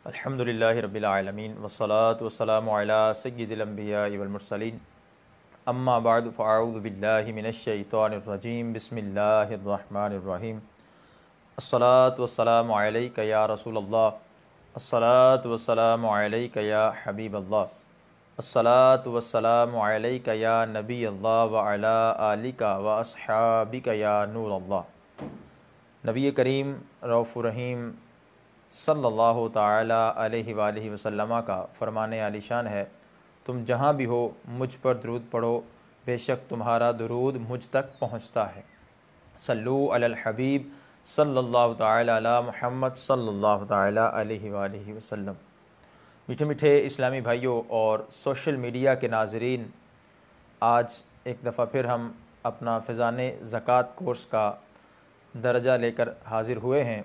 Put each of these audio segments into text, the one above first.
الحمدللہ رب العالمین والصلاة والسلام علی سید الانبیاء والمرسلین اما بعد فاعوذ باللہ من الشیطان الرجیم بسم اللہ الرحمن الرحیم الصلاة والسلام علیک یا رسول اللہ الصلاة والسلام علیک یا حبیب اللہ الصلاة والسلام علیک یا نبی اللہ وعلی آلک واصحابک یا نور اللہ۔ نبی کریم رؤوف رحیم صلی اللہ تعالی علیہ وآلہ وسلم کا فرمان عالی شان ہے، تم جہاں بھی ہو مجھ پر درود پڑھو، بے شک تمہارا درود مجھ تک پہنچتا ہے۔ صلو علی الحبیب صلی اللہ تعالی علی محمد صلی اللہ تعالی علیہ وآلہ وسلم۔ میٹھے میٹھے اسلامی بھائیوں اور سوشل میڈیا کے ناظرین، آج ایک دفعہ پھر ہم اپنا فیضان زکوٰۃ کورس کا درجہ لے کر حاضر ہوئے ہیں۔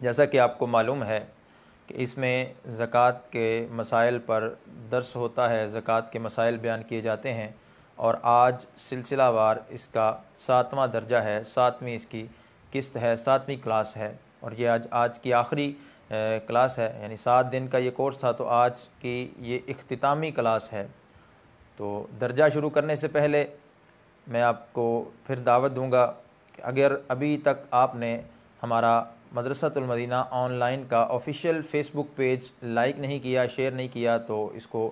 جیسا کہ آپ کو معلوم ہے کہ اس میں زکوٰۃ کے مسائل پر درس ہوتا ہے، زکوٰۃ کے مسائل بیان کیے جاتے ہیں، اور آج سلسلہ وار اس کا 7واں درجہ ہے، 7ویں اس کی قسط ہے، 7ویں کلاس ہے، اور یہ آج کی آخری کلاس ہے، یعنی 7 دن کا یہ کورس تھا، تو آج کی یہ اختتامی کلاس ہے۔ تو درجہ شروع کرنے سے پہلے میں آپ کو پھر دعوت دوں گا کہ اگر ابھی تک آپ نے ہمارا مدرسۃ المدینہ آن لائن کا آفیشیل فیس بک پیج لائک نہیں کیا، شیئر نہیں کیا، تو اس کو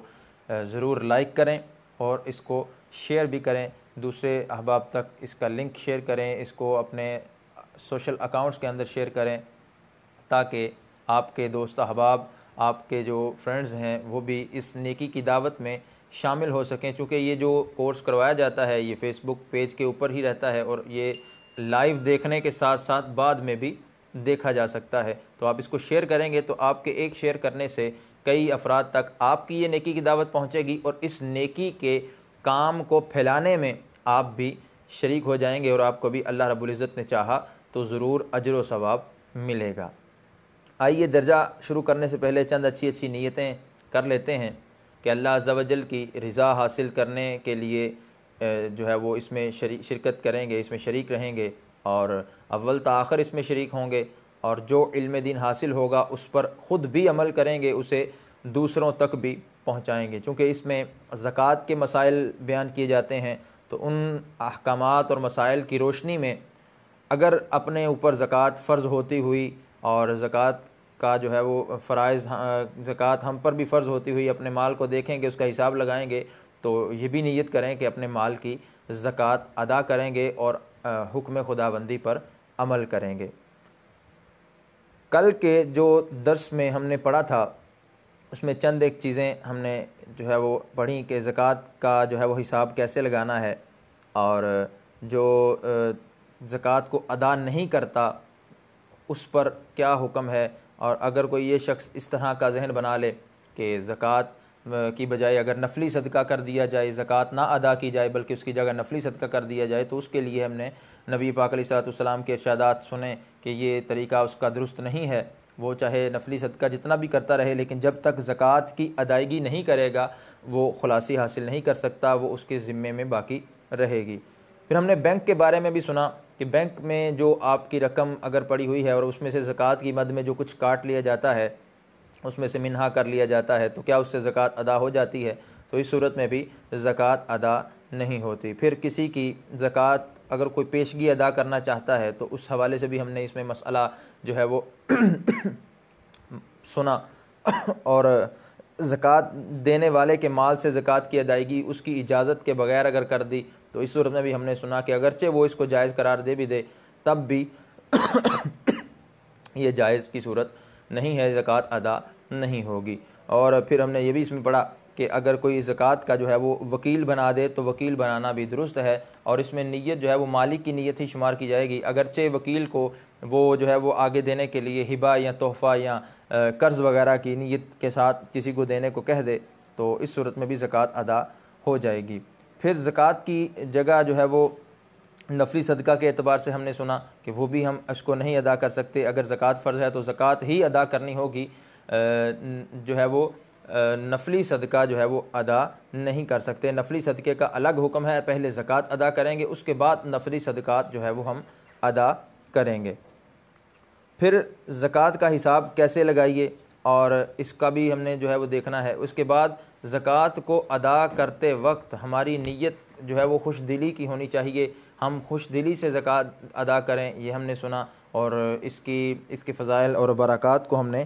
ضرور لائک کریں اور اس کو شیئر بھی کریں، دوسرے احباب تک اس کا لنک شیئر کریں، اس کو اپنے سوشل اکاؤنٹس کے اندر شیئر کریں، تاکہ آپ کے دوست احباب، آپ کے جو فرینڈز ہیں وہ بھی اس نیکی کی دعوت میں شامل ہو سکیں، چونکہ یہ جو کورس کروایا جاتا ہے یہ فیس بک پیج کے اوپر ہی رہتا ہے، اور یہ لائیو دیکھنے کے ساتھ ساتھ بعد میں بھی دیکھا جا سکتا ہے۔ تو آپ اس کو شیئر کریں گے تو آپ کے ایک شیئر کرنے سے کئی افراد تک آپ کی یہ نیکی کی دعوت پہنچے گی، اور اس نیکی کے کام کو پھیلانے میں آپ بھی شریک ہو جائیں گے، اور آپ کو بھی اللہ رب العزت نے چاہا تو ضرور اجر و ثواب ملے گا۔ آئیے درجہ شروع کرنے سے پہلے چند اچھی نیتیں کر لیتے ہیں کہ اللہ عز و جل کی رضا حاصل کرنے کے لیے جو ہے وہ اس میں شرکت کریں گے، اس میں شریک رہیں گے، اور اول تا آخر اس میں شریک ہوں گے، اور جو علم دین حاصل ہوگا اس پر خود بھی عمل کریں گے، اسے دوسروں تک بھی پہنچائیں گے، چونکہ اس میں زکوٰۃ کے مسائل بیان کیے جاتے ہیں، تو ان احکامات اور مسائل کی روشنی میں اگر اپنے اوپر زکوٰۃ فرض ہوتی ہوئی اور زکوٰۃ کا جو ہے وہ فرائض، زکوٰۃ ہم پر بھی فرض ہوتی ہوئی اپنے مال کو دیکھیں گے، اس کا حساب لگائیں گے، تو یہ بھی نیت کریں کہ اپنے مال کی زکوٰۃ ادا کریں گے اور حکم خداوندی پر عمل کریں گے۔ کل کے جو درس میں ہم نے پڑھا تھا اس میں چند ایک چیزیں ہم نے جو ہے وہ پڑھی کہ زکوٰۃ کا جو ہے وہ حساب کیسے لگانا ہے، اور جو زکوٰۃ کو ادا نہیں کرتا اس پر کیا حکم ہے، اور اگر کوئی یہ شخص اس طرح کا ذہن بنا لے کہ زکوٰۃ کی بجائے اگر نفلی صدقہ کر دیا جائے، زکوٰۃ نہ ادا کی جائے بلکہ اس کی جگہ نفلی صدقہ کر دیا جائے، تو اس کے لیے ہم نے نبی پاک علیہ الصلوۃ والسلام کے ارشادات سنے کہ یہ طریقہ اس کا درست نہیں ہے، وہ چاہے نفلی صدقہ جتنا بھی کرتا رہے لیکن جب تک زکوٰۃ کی ادائیگی نہیں کرے گا وہ خلاصی حاصل نہیں کر سکتا، وہ اس کے ذمے میں باقی رہے گی۔ پھر ہم نے بینک کے بارے میں بھی سنا کہ بینک میں جو آپ کی رقم اگر پڑی ہوئی ہے اور اس میں سے زکوٰۃ کی مد میں جو کچھ کاٹ لیا جاتا ہے، اس میں سے منہا کر لیا جاتا ہے، تو کیا اس سے زکوٰۃ ادا ہو جاتی ہے؟ تو اس صورت میں بھی زکوٰۃ ادا نہیں ہوتی۔ پھر کسی کی زکوٰۃ اگر کوئی پیشگی ادا کرنا چاہتا ہے تو اس حوالے سے بھی ہم نے اس میں مسئلہ جو ہے وہ سنا، اور زکوٰۃ دینے والے کے مال سے زکوٰۃ کی ادائیگی اس کی اجازت کے بغیر اگر کر دی تو اس صورت میں بھی ہم نے سنا کہ اگرچہ وہ اس کو جائز قرار دے بھی دے تب بھی یہ جائز کی صورت نہیں ہے، زکوٰۃ ادا نہیں ہوگی۔ اور پھر ہم نے یہ بھی اس میں پڑھا کہ اگر کوئی زکوٰۃ کا جو ہے وہ وکیل بنا دے تو وکیل بنانا بھی درست ہے، اور اس میں نیت جو ہے وہ مالک کی نیت ہی شمار کی جائے گی، اگرچہ وکیل کو وہ جو ہے وہ آگے دینے کے لیے ہبہ یا تحفہ یا قرض وغیرہ کی نیت کے ساتھ کسی کو دینے کو کہہ دے تو اس صورت میں بھی زکوٰۃ ادا ہو جائے گی۔ پھر زکوٰۃ کی جگہ جو ہے وہ نفلی صدقہ کے اعتبار سے ہم نے سنا کہ وہ بھی ہم اس کو نہیں ادا کر سکتے، اگر زکوٰۃ فرض ہے تو زکوٰۃ ہی ادا کرنی ہوگی، جو ہے وہ نفلی صدقہ جو ہے وہ ادا نہیں کر سکتے۔ نفلی صدقے کا الگ حکم ہے، پہلے زکوٰۃ ادا کریں گے، اس کے بعد نفلی صدقات جو ہے وہ ہم ادا کریں گے۔ پھر زکوٰۃ کا حساب کیسے لگائیے اور اس کا بھی ہم نے جو ہے وہ دیکھنا ہے۔ اس کے بعد زکوٰۃ کو ادا کرتے وقت ہماری نیت جو ہے وہ خوش دلی کی ہونی چاہیے، ہم خوش دلی سے زکوٰۃ ادا کریں، یہ ہم نے سنا، اور اس کے فضائل اور برکات کو ہم نے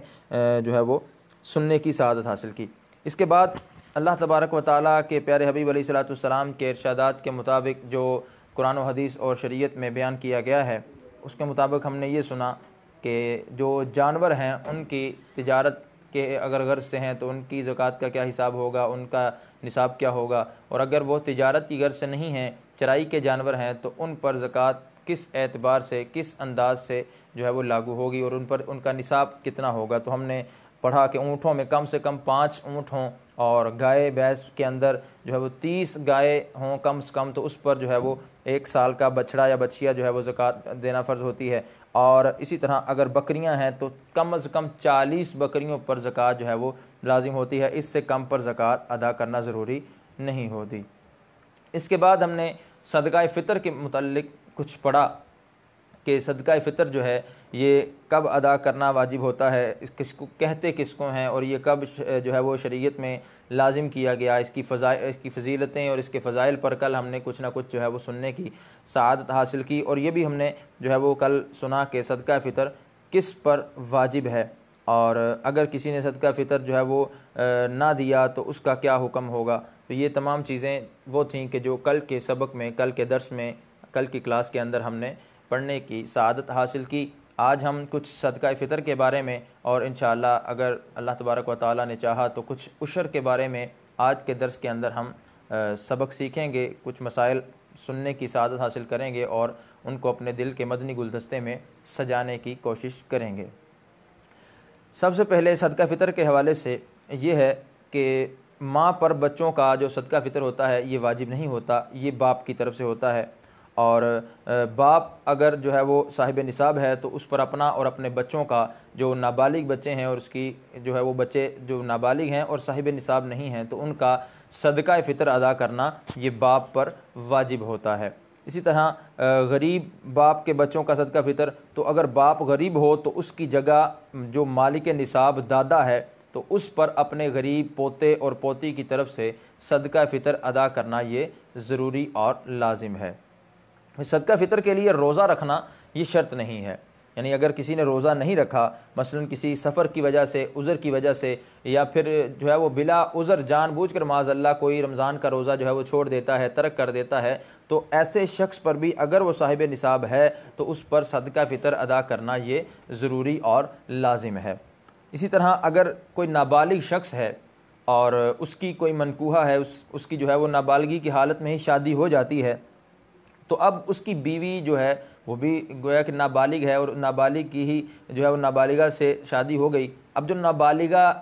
جو ہے وہ سننے کی سعادت حاصل کی۔ اس کے بعد اللہ تبارک و تعالیٰ کے پیارے حبیب علیہ الصلوۃ والسلام کے ارشادات کے مطابق جو قرآن و حدیث اور شریعت میں بیان کیا گیا ہے، اس کے مطابق ہم نے یہ سنا کہ جو جانور ہیں ان کی تجارت کے اگر غرض سے ہیں تو ان کی زکوٰۃ کا کیا حساب ہوگا، ان کا نصاب کیا ہوگا، اور اگر وہ تجارت کی غرض سے نہیں ہیں، چرائی کے جانور ہیں، تو ان پر زکوٰۃ کس اعتبار سے، کس انداز سے جو ہے وہ لاگو ہوگی اور ان پر ان کا نصاب کتنا ہوگا۔ تو ہم نے پڑھا کہ اونٹوں میں کم سے کم 5 اونٹ ہوں، اور گائے بھینس کے اندر جو ہے وہ 30 گائے ہوں کم سے کم، تو اس پر جو ہے وہ 1 سال کا بچڑا یا بچیا جو ہے وہ زکوٰۃ دینا فرض ہوتی ہے۔ اور اسی طرح اگر بکریاں ہیں تو کم از کم 40 بکریوں پر زکوٰۃ جو ہے وہ لازم ہوتی ہے، اس سے کم پر زکوٰۃ ادا کرنا ضروری نہیں ہوتی۔ اس کے بعد ہم نے صدقہ فطر کے متعلق کچھ پڑھا کہ صدقہ فطر جو ہے یہ کب ادا کرنا واجب ہوتا ہے، کس کو کہتے کس کو ہیں، اور یہ کب جو ہے وہ شریعت میں لازم کیا گیا، اس کی فضیلتیں اور اس کے فضائل پر کل ہم نے کچھ نہ کچھ جو ہے وہ سننے کی سعادت حاصل کی، اور یہ بھی ہم نے جو ہے وہ کل سنا کہ صدقہ فطر کس پر واجب ہے، اور اگر کسی نے صدقہ فطر جو ہے وہ نہ دیا تو اس کا کیا حکم ہوگا۔ تو یہ تمام چیزیں وہ تھیں کہ جو کل کے سبق میں، کل کے درس میں، کل کی کلاس کے اندر ہم نے پڑھنے کی سعادت حاصل کی۔ آج ہم کچھ صدقہ فطر کے بارے میں، اور انشاءاللہ اگر اللہ تبارک و تعالیٰ نے چاہا تو کچھ عشر کے بارے میں آج کے درس کے اندر ہم سبق سیکھیں گے، کچھ مسائل سننے کی سعادت حاصل کریں گے اور ان کو اپنے دل کے مدنی گلدستے میں سجانے کی کوشش کریں گے۔ سب سے پہلے صدقہ فطر کے حوالے سے یہ ہے کہ ماں پر بچوں کا جو صدقہ فطر ہوتا ہے یہ واجب نہیں ہوتا، یہ باپ کی طرف سے ہوتا ہے، اور باپ اگر جو ہے وہ صاحب نصاب ہے تو اس پر اپنا اور اپنے بچوں کا، جو نابالغ بچے ہیں اور اس کی جو ہے وہ بچے جو نابالغ ہیں اور صاحب نصاب نہیں ہیں تو ان کا صدقہ فطر ادا کرنا یہ باپ پر واجب ہوتا ہے۔ اسی طرح غریب باپ کے بچوں کا صدقہ فطر، تو اگر باپ غریب ہو تو اس کی جگہ جو مالک نصاب دادا ہے تو اس پر اپنے غریب پوتے اور پوتی کی طرف سے صدقہ فطر ادا کرنا یہ ضروری اور لازم ہے۔ صدقہ فطر کے لیے روزہ رکھنا یہ شرط نہیں ہے، یعنی اگر کسی نے روزہ نہیں رکھا، مثلا کسی سفر کی وجہ سے، عذر کی وجہ سے، یا پھر جو ہے وہ بلا عذر جان بوجھ کر معاذ اللہ کوئی رمضان کا روزہ جو ہے وہ چھوڑ دیتا ہے، ترک کر دیتا ہے، تو ایسے شخص پر بھی اگر وہ صاحب نصاب ہے تو اس پر صدقہ فطر ادا کرنا یہ ضروری اور لازم ہے۔ اسی طرح اگر کوئی نابالغ شخص ہے اور اس کی کوئی منکوحہ ہے، اس کی جو ہے وہ نابالغی کی حالت میں ہی شادی ہو جاتی ہے، تو اب اس کی بیوی جو ہے وہ بھی گویا کہ نابالغ ہے، اور نابالغ کی ہی جو ہے وہ نابالغہ سے شادی ہو گئی۔ اب جو نابالغہ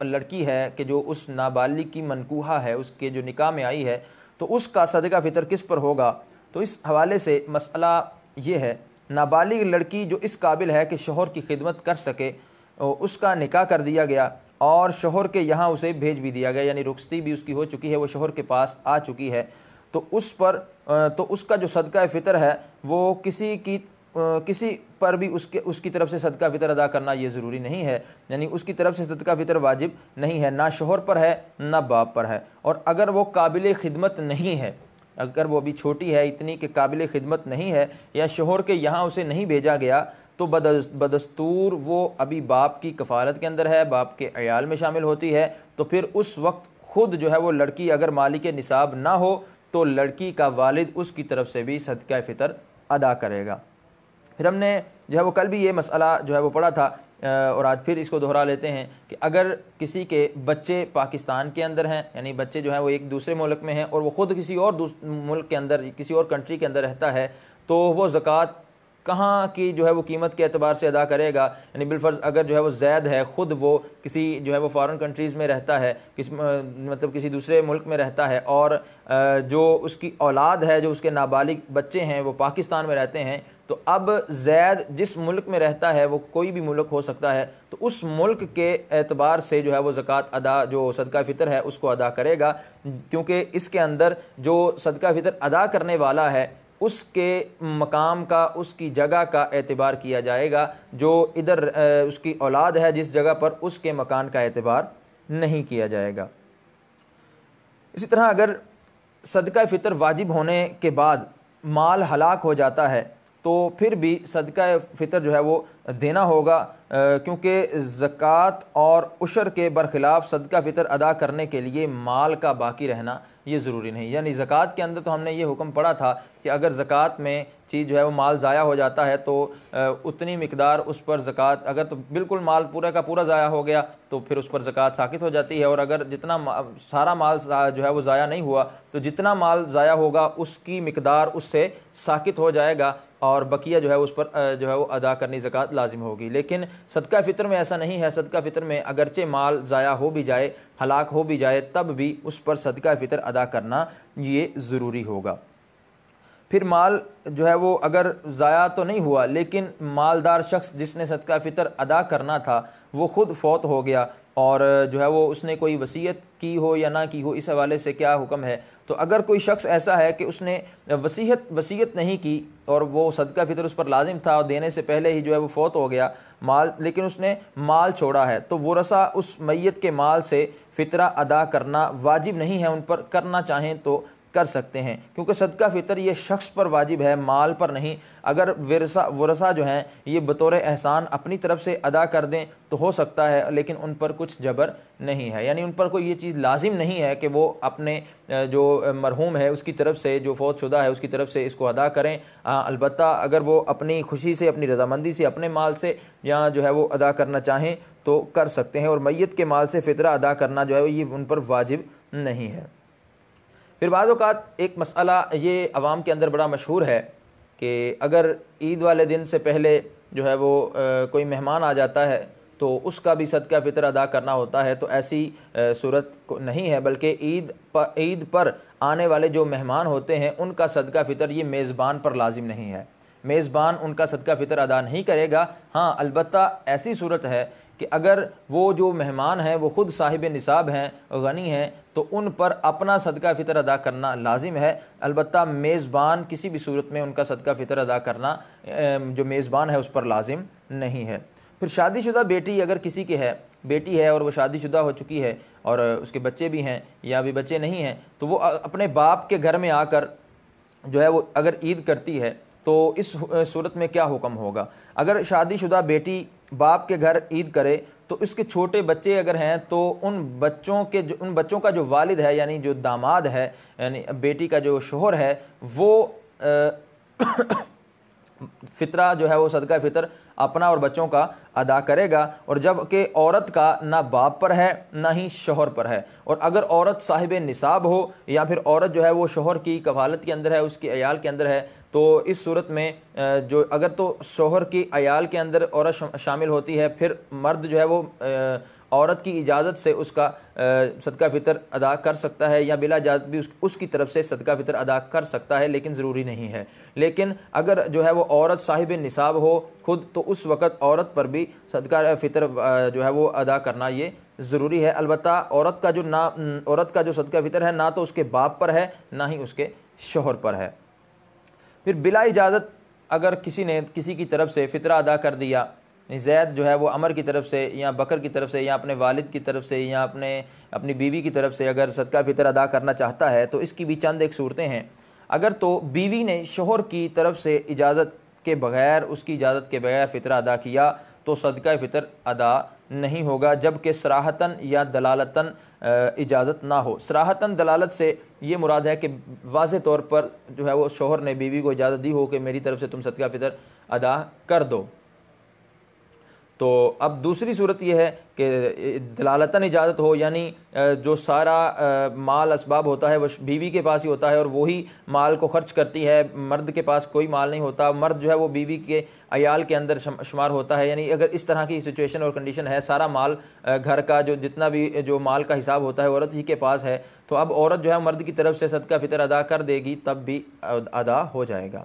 لڑکی ہے کہ جو اس نابالغ کی منکوحہ ہے، اس کے جو نکاح میں آئی ہے، تو اس کا صدقہ فطر کس پر ہوگا؟ تو اس حوالے سے مسئلہ یہ ہے، نابالغ لڑکی جو اس قابل ہے کہ شوہر کی خدمت کر سکے، اس کا نکاح کر دیا گیا اور شوہر کے یہاں اسے بھیج بھی دیا گیا، یعنی رخصتی بھی اس کی ہو چکی ہے، وہ شوہر کے پاس آ چکی ہے، تو اس کا جو صدقہ فطر ہے وہ کسی پر بھی اس کی طرف سے صدقہ فطر ادا کرنا یہ ضروری نہیں ہے، یعنی اس کی طرف سے صدقہ فطر واجب نہیں ہے، نہ شوہر پر ہے نہ باپ پر ہے۔ اور اگر وہ قابل خدمت نہیں ہے، اگر وہ ابھی چھوٹی ہے اتنی کہ قابل خدمت نہیں ہے، یا شوہر کے یہاں اسے نہیں بھیجا گیا، تو بدستور وہ ابھی باپ کی کفالت کے اندر ہے، باپ کے عیال میں شامل ہوتی ہے، تو پھر اس وقت خود جو ہے وہ لڑکی اگر مالک نصاب نہ ہو تو لڑکی کا والد اس کی طرف سے بھی صدقہ فطر ادا کرے گا۔ پھر ہم نے جو ہے وہ کل بھی یہ مسئلہ جو ہے وہ پڑھا تھا، اور آج پھر اس کو دہرا لیتے ہیں کہ اگر کسی کے بچے پاکستان کے اندر ہیں، یعنی بچے جو ہیں وہ ایک دوسرے ملک میں ہیں اور وہ خود کسی اور ملک کے اندر، کسی اور کنٹری کے اندر رہتا ہے، تو وہ زکوٰۃ کہاں کی جو ہے وہ قیمت کے اعتبار سے ادا کرے گا؟ یعنی بالفرض اگر جو ہے وہ زید ہے، خود وہ کسی جو ہے وہ فارن کنٹریز میں رہتا ہے، مطلب کسی دوسرے ملک میں رہتا ہے، اور جو اس کی اولاد ہے، جو اس کے نابالغ بچے ہیں وہ پاکستان میں رہتے ہیں، تو اب زید جس ملک میں رہتا ہے وہ کوئی بھی ملک ہو سکتا ہے، تو اس ملک کے اعتبار سے جو ہے وہ زکوٰۃ ادا، جو صدقہ فطر ہے اس کو ادا کرے گا، کیونکہ اس کے اندر جو صدقہ فطر ادا کرنے والا ہے اس کے مقام کا، اس کی جگہ کا اعتبار کیا جائے گا، جو ادھر اس کی اولاد ہے جس جگہ پر، اس کے مکان کا اعتبار نہیں کیا جائے گا۔ اسی طرح اگر صدقہ فطر واجب ہونے کے بعد مال ہلاک ہو جاتا ہے تو پھر بھی صدقہ فطر جو ہے وہ دینا ہوگا، کیونکہ زکوٰۃ اور عشر کے برخلاف صدقہ فطر ادا کرنے کے لیے مال کا باقی رہنا یہ ضروری نہیں۔ یعنی زکوٰۃ کے اندر تو ہم نے یہ حکم پڑھا تھا کہ اگر زکوٰۃ میں چیز جو ہے وہ مال ضائع ہو جاتا ہے تو اتنی مقدار اس پر زکوٰۃ، اگر تو بالکل مال پورا کا پورا ضائع ہو گیا تو پھر اس پر زکوٰۃ ساقط ہو جاتی ہے، اور اگر جتنا سارا مال جو ہے وہ ضائع نہیں ہوا تو جتنا مال ضائع ہوگا اس کی مقدار اس سے ساقط ہو جائے گا، اور بقیہ جو ہے اس پر جو ہے وہ ادا کرنی زکوٰۃ لازم ہوگی۔ لیکن صدقہ فطر میں ایسا نہیں ہے۔ صدقہ فطر میں اگرچہ مال ضائع ہو بھی جائے، ہلاک ہو بھی جائے، تب بھی اس پر صدقہ فطر ادا کرنا یہ ضروری ہوگا۔ پھر مال جو ہے وہ اگر ضائع تو نہیں ہوا، لیکن مالدار شخص جس نے صدقہ فطر ادا کرنا تھا وہ خود فوت ہو گیا، اور جو ہے وہ اس نے کوئی وصیت کی ہو یا نہ کی ہو، اس حوالے سے کیا حکم ہے؟ تو اگر کوئی شخص ایسا ہے کہ اس نے وصیت نہیں کی اور وہ صدقہ فطر اس پر لازم تھا اور دینے سے پہلے ہی جو ہے وہ فوت ہو گیا مال، لیکن اس نے مال چھوڑا ہے، تو ورثہ اس میت کے مال سے فطرہ ادا کرنا واجب نہیں ہے، ان پر کرنا چاہیں تو کر سکتے ہیں، کیونکہ صدقہ فطر یہ شخص پر واجب ہے، مال پر نہیں۔ اگر ورثہ جو ہیں یہ بطور احسان اپنی طرف سے ادا کر دیں تو ہو سکتا ہے، لیکن ان پر کچھ جبر نہیں ہے، یعنی ان پر کوئی یہ چیز لازم نہیں ہے کہ وہ اپنے جو مرحوم ہے اس کی طرف سے، جو فوت شدہ ہے اس کی طرف سے اس کو ادا کریں۔ البتہ اگر وہ اپنی خوشی سے، اپنی رضامندی سے، اپنے مال سے یا جو ہے وہ ادا کرنا چاہیں تو کر سکتے ہیں، اور میت کے مال سے فطرہ ادا کرنا جو ہے یہ ان پر واجب نہیں ہے۔ پھر بعض اوقات ایک مسئلہ یہ عوام کے اندر بڑا مشہور ہے کہ اگر عید والے دن سے پہلے جو ہے وہ کوئی مہمان آ جاتا ہے تو اس کا بھی صدقہ فطر ادا کرنا ہوتا ہے، تو ایسی صورت نہیں ہے، بلکہ عید پر آنے والے جو مہمان ہوتے ہیں ان کا صدقہ فطر یہ میزبان پر لازم نہیں ہے، میزبان ان کا صدقہ فطر ادا نہیں کرے گا۔ ہاں البتہ ایسی صورت ہے کہ اگر وہ جو مہمان ہیں وہ خود صاحب نصاب ہیں، غنی ہیں، تو ان پر اپنا صدقہ فطر ادا کرنا لازم ہے، البتہ میزبان کسی بھی صورت میں ان کا صدقہ فطر ادا کرنا جو میزبان ہے اس پر لازم نہیں ہے۔ پھر شادی شدہ بیٹی اگر کسی کی ہے، بیٹی ہے اور وہ شادی شدہ ہو چکی ہے اور اس کے بچے بھی ہیں یا ابھی بچے نہیں ہیں، تو وہ اپنے باپ کے گھر میں آ کر جو ہے وہ اگر عید کرتی ہے تو اس صورت میں کیا حکم ہوگا؟ اگر شادی شدہ بیٹی باپ کے گھر عید کرے تو اس کے چھوٹے بچے اگر ہیں تو ان بچوں کا جو والد ہے، یعنی جو داماد ہے، یعنی بیٹی کا جو شوہر ہے، وہ فطرہ جو ہے وہ صدقہ فطر اپنا اور بچوں کا ادا کرے گا، اور جب کہ عورت کا نہ باپ پر ہے نہ ہی شوہر پر ہے، اور اگر عورت صاحب نصاب ہو یا پھر عورت جو ہے وہ شوہر کی کفالت کے اندر ہے، اس کی عیال کے اندر ہے، تو اس صورت میں جو اگر تو شوہر کی عیال کے اندر عورت شامل ہوتی ہے، پھر مرد جو ہے وہ عورت کی اجازت سے اس کا صدقہ فطر ادا کر سکتا ہے، یا بلا اجازت بھی اس کی طرف سے صدقہ فطر ادا کر سکتا ہے، لیکن ضروری نہیں ہے۔ لیکن اگر جو ہے وہ عورت صاحب نصاب ہو خود، تو اس وقت عورت پر بھی صدقہ فطر جو ہے وہ ادا کرنا یہ ضروری ہے۔ البتہ عورت کا جو صدقہ فطر ہے نہ تو اس کے باپ پر ہے نہ ہی اس کے شوہر پر ہے۔ پھر بلا اجازت اگر کسی نے کسی کی طرف سے فطرہ ادا کر دیا، زید جو ہے وہ عمر کی طرف سے یا بکر کی طرف سے یا اپنے والد کی طرف سے یا اپنی بیوی کی طرف سے اگر صدقہ فطر ادا کرنا چاہتا ہے تو اس کی بھی چند ایک صورتیں ہیں۔ اگر تو بیوی نے شوہر کی طرف سے اجازت کے بغیر، اس کی اجازت کے بغیر فطرہ ادا کیا تو صدقہ فطر ادا نہیں ہوگا، جبکہ صراحتاً یا دلالتاً اجازت نہ ہو۔ صراحتاً دلالت سے یہ مراد ہے کہ واضح طور پر جو ہے وہ شوہر نے بیوی کو اجازت دی ہو کہ میری طرف سے تم صدقہ فطر ادا کر دو۔ تو اب دوسری صورت یہ ہے کہ دلالتاً اجازت ہو، یعنی جو سارا مال اسباب ہوتا ہے وہ بیوی کے پاس ہی ہوتا ہے اور وہی مال کو خرچ کرتی ہے، مرد کے پاس کوئی مال نہیں ہوتا، مرد جو ہے وہ بیوی کے عیال کے اندر شمار ہوتا ہے۔ یعنی اگر اس طرح کی سچویشن اور کنڈیشن ہے، سارا مال گھر کا جو جتنا بھی جو مال کا حساب ہوتا ہے عورت ہی کے پاس ہے، تو اب عورت جو ہے مرد کی طرف سے صدقہ فطر ادا کر دے گی، تب بھی ادا ہو جائے گا۔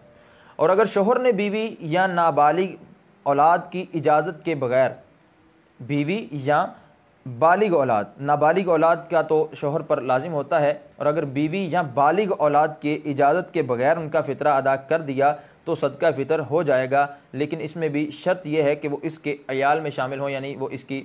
اور اگر شوہر نے بیوی یا نابالغ اولاد کی اجازت کے بغیر بیوی یا بالغ اولاد، نابالغ اولاد کا تو شوہر پر لازم ہوتا ہے، اور اگر بیوی یا بالغ اولاد کے اجازت کے بغیر ان کا فطرہ ادا کر دیا تو صدقہ فطر ہو جائے گا، لیکن اس میں بھی شرط یہ ہے کہ وہ اس کے عیال میں شامل ہوں، یعنی وہ اس کی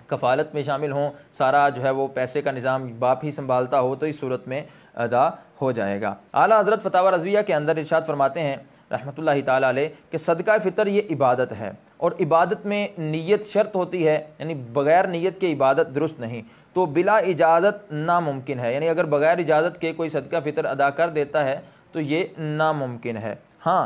کفالت میں شامل ہوں، سارا جو ہے وہ پیسے کا نظام باپ ہی سنبھالتا ہو، تو اس صورت میں ادا ہو جائے گا۔ اعلیٰ حضرت فتاوی رضویہ کے اندر ارشاد فرماتے ہیں رحمۃ اللہ تعالیٰ علیہ کہ صدقہ فطر یہ عبادت ہے، اور عبادت میں نیت شرط ہوتی ہے، یعنی بغیر نیت کے عبادت درست نہیں، تو بلا اجازت ناممکن ہے، یعنی اگر بغیر اجازت کے کوئی صدقہ فطر ادا کر دیتا ہے تو یہ ناممکن ہے۔ ہاں،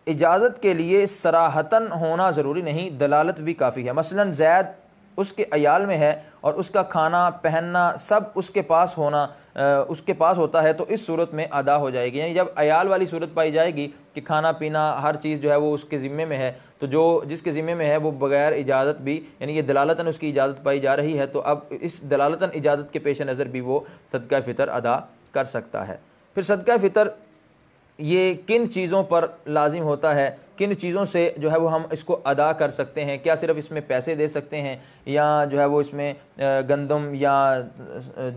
اجازت کے لیے صراحتاً ہونا ضروری نہیں، دلالت بھی کافی ہے۔ مثلا زید اس کے عیال میں ہے اور اس کا کھانا پہننا سب اس کے پاس ہوتا ہے، تو اس صورت میں ادا ہو جائے گی، یعنی جب عیال والی صورت پائی جائے گی کہ کھانا پینا ہر چیز جو ہے وہ اس کے ذمے میں ہے، تو جو جس کے ذمے میں ہے وہ بغیر اجازت بھی، یعنی یہ دلالتاً اس کی اجازت پائی جا رہی ہے، تو اب اس دلالتاً اجازت کے پیش نظر بھی وہ صدقہ فطر ادا کر سکتا ہے۔ پھر صدقہ فطر یہ کن چیزوں پر لازم ہوتا ہے، کن چیزوں سے جو ہے وہ ہم اس کو ادا کر سکتے ہیں؟ کیا صرف اس میں پیسے دے سکتے ہیں، یا جو ہے وہ اس میں گندم یا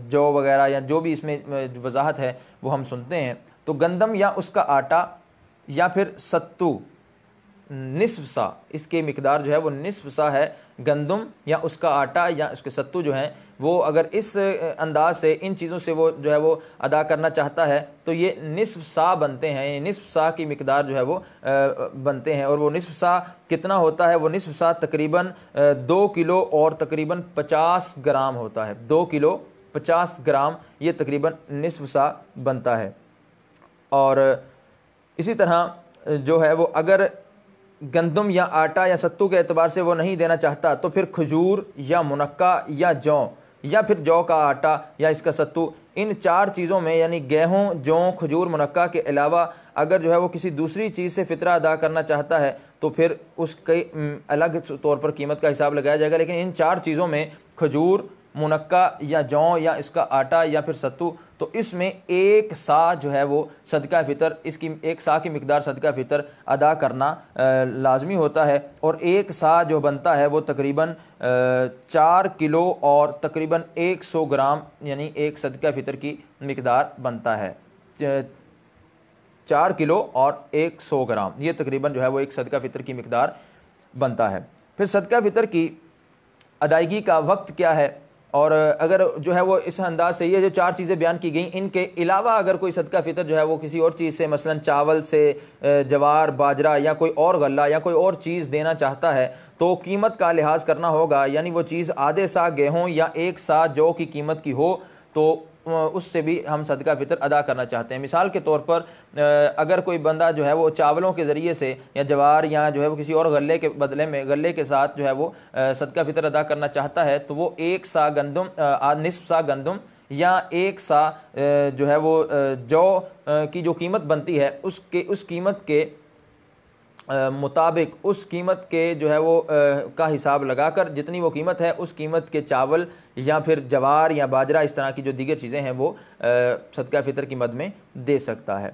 جو وغیرہ یا جو بھی اس میں وضاحت ہے وہ ہم سنتے ہیں۔ تو گندم یا اس کا آٹا یا پھر ستو نصف سا، اس کی مقدار جو ہے وہ نصف سا ہے، گندم یا اس کا آٹا یا اس کے ستو جو ہیں وہ اگر اس انداز سے ان چیزوں سے وہ جو ہے وہ ادا کرنا چاہتا ہے تو یہ نصف سا بنتے ہیں، یعنی نصف سا کی مقدار جو ہے وہ بنتے ہیں، اور وہ نصف سا کتنا ہوتا ہے؟ وہ نصف سا تقریباً 2 کلو اور تقریباً 50 گرام ہوتا ہے، 2 کلو 50 گرام یہ تقریباً نصف سا بنتا ہے۔ اور اسی طرح جو ہے وہ اگر گندم یا آٹا یا ستو کے اعتبار سے وہ نہیں دینا چاہتا تو پھر کھجور یا منقع یا جو یا پھر جو کا آٹا یا اس کا ستو، ان 4 چیزوں میں یعنی گیہوں، جو، کھجور، منقع کے علاوہ اگر جو ہے وہ کسی دوسری چیز سے فطرہ ادا کرنا چاہتا ہے تو پھر اس کے الگ طور پر قیمت کا حساب لگایا جائے گا، لیکن ان 4 چیزوں میں کھجور، منقع یا جو یا اس کا آٹا یا پھر ستو، تو اس میں 1 سا جو ہے وہ صدقہ فطر، اس کی 1 سا کی مقدار صدقہ فطر ادا کرنا لازمی ہوتا ہے، اور 1 سا جو بنتا ہے وہ تقریباً 4 کلو اور تقریباً 100 گرام، یعنی ایک صدقہ فطر کی مقدار بنتا ہے، 4 کلو اور 100 گرام یہ تقریباً جو ہے وہ ایک صدقہ فطر کی مقدار بنتا ہے۔ پھر صدقہ فطر کی ادائیگی کا وقت کیا ہے؟ اور اگر جو ہے وہ اس انداز سے یہ جو 4 چیزیں بیان کی گئیں ان کے علاوہ اگر کوئی صدقہ فطر جو ہے وہ کسی اور چیز سے، مثلا چاول سے، جوار، باجرہ یا کوئی اور غلہ یا کوئی اور چیز دینا چاہتا ہے تو قیمت کا لحاظ کرنا ہوگا، یعنی وہ چیز آدھے سا گیہوں یا 1 سا جو کی قیمت کی ہو تو اس سے بھی ہم صدقہ فطر ادا کرنا چاہتے ہیں۔ مثال کے طور پر اگر کوئی بندہ جو ہے وہ چاولوں کے ذریعے سے یا جوار یا جو ہے وہ کسی اور غلے کے بدلے میں غلے کے ساتھ جو ہے وہ صدقہ فطر ادا کرنا چاہتا ہے تو وہ 1 سا گندم، نصف سا گندم یا 1 سا جو ہے وہ جو کی جو قیمت بنتی ہے اس قیمت کے مطابق، اس قیمت کے جو ہے وہ کا حساب لگا کر جتنی وہ قیمت ہے اس قیمت کے چاول یا پھر جوار یا باجرہ اس طرح کی جو دیگر چیزیں ہیں وہ صدقہ فطر کی مد میں دے سکتا ہے۔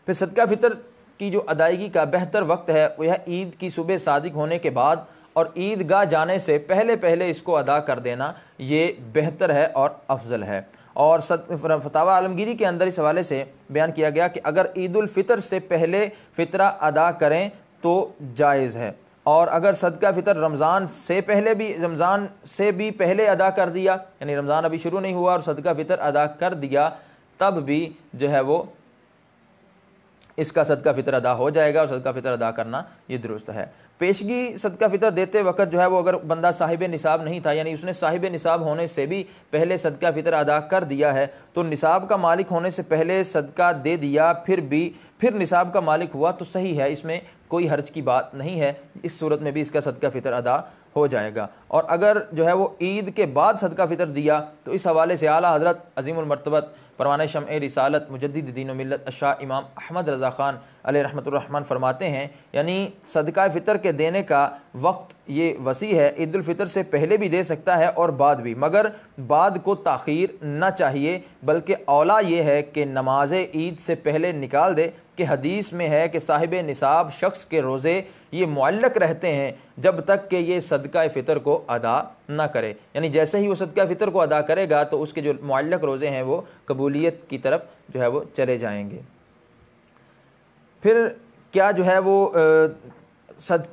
پھر صدقہ فطر کی جو ادائیگی کا بہتر وقت ہے وہ ہے عید کی صبح صادق ہونے کے بعد اور عید گاہ جانے سے پہلے اس کو ادا کر دینا یہ بہتر ہے اور افضل ہے۔ اور فتاوی عالمگیری کے اندر اس حوالے سے بیان کیا گیا کہ اگر عید الفطر سے پہلے فطرہ ادا کریں تو جائز ہے، اور اگر صدقہ فطر رمضان سے بھی پہلے ادا کر دیا، یعنی رمضان ابھی شروع نہیں ہوا اور صدقہ فطر ادا کر دیا تب بھی جو ہے وہ اس کا صدقہ فطر ادا ہو جائے گا، اور صدقہ فطر ادا کرنا یہ درست ہے۔ پیشگی صدقہ فطر دیتے وقت جو ہے وہ اگر بندہ صاحب نصاب نہیں تھا، یعنی اس نے صاحب نصاب ہونے سے بھی پہلے صدقہ فطر ادا کر دیا ہے، تو نصاب کا مالک ہونے سے پہلے صدقہ دے دیا پھر نصاب کا مالک ہوا تو صحیح ہے، اس میں کوئی حرج کی بات نہیں ہے، اس صورت میں بھی اس کا صدقہ فطر ادا ہو جائے گا۔ اور اگر جو ہے وہ عید کے بعد صدقہ فطر دیا تو اس حوالے سے اعلیٰ حضرت عظیم المرتبت پروانۂ شمع رسالت مجدد دین و ملت الشاہ امام احمد رضا خان علیہ رحمۃ الرحمن فرماتے ہیں یعنی صدقہ فطر کے دینے کا وقت یہ وسیع ہے، عید الفطر سے پہلے بھی دے سکتا ہے اور بعد بھی، مگر بعد کو تاخیر نہ چاہیے، بلکہ اولا یہ ہے کہ نماز عید سے پہلے نکال دے، کہ حدیث میں ہے کہ صاحب نصاب شخص کے روزے یہ معلق رہتے ہیں جب تک کہ یہ صدقہ فطر کو ادا نہ کرے، یعنی جیسے ہی وہ صدقہ فطر کو ادا کرے گا تو اس کے جو معلق روزے ہیں وہ قبولیت کی طرف جو ہے وہ چلے جائیں گے۔ پھر کیا جو ہے وہ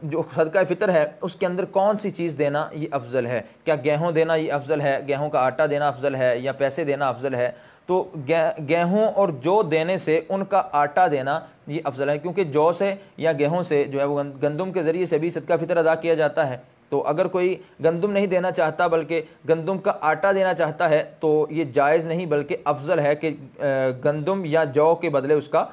جو صدقہ فطر ہے اس کے اندر کون سی چیز دینا یہ افضل ہے؟ کیا گیہوں دینا یہ افضل ہے، گیہوں کا آٹا دینا افضل ہے، یا پیسے دینا افضل ہے؟ تو گیہوں اور جو دینے سے ان کا آٹا دینا یہ افضل ہے، کیونکہ جو سے یا گیہوں سے جو ہے وہ گندم کے ذریعے سے بھی صدقہ فطر ادا کیا جاتا ہے۔ تو اگر کوئی گندم نہیں دینا چاہتا بلکہ گندم کا آٹا دینا چاہتا ہے تو یہ جائز نہیں، بلکہ افضل ہے کہ گندم یا جو کے بدلے اس کا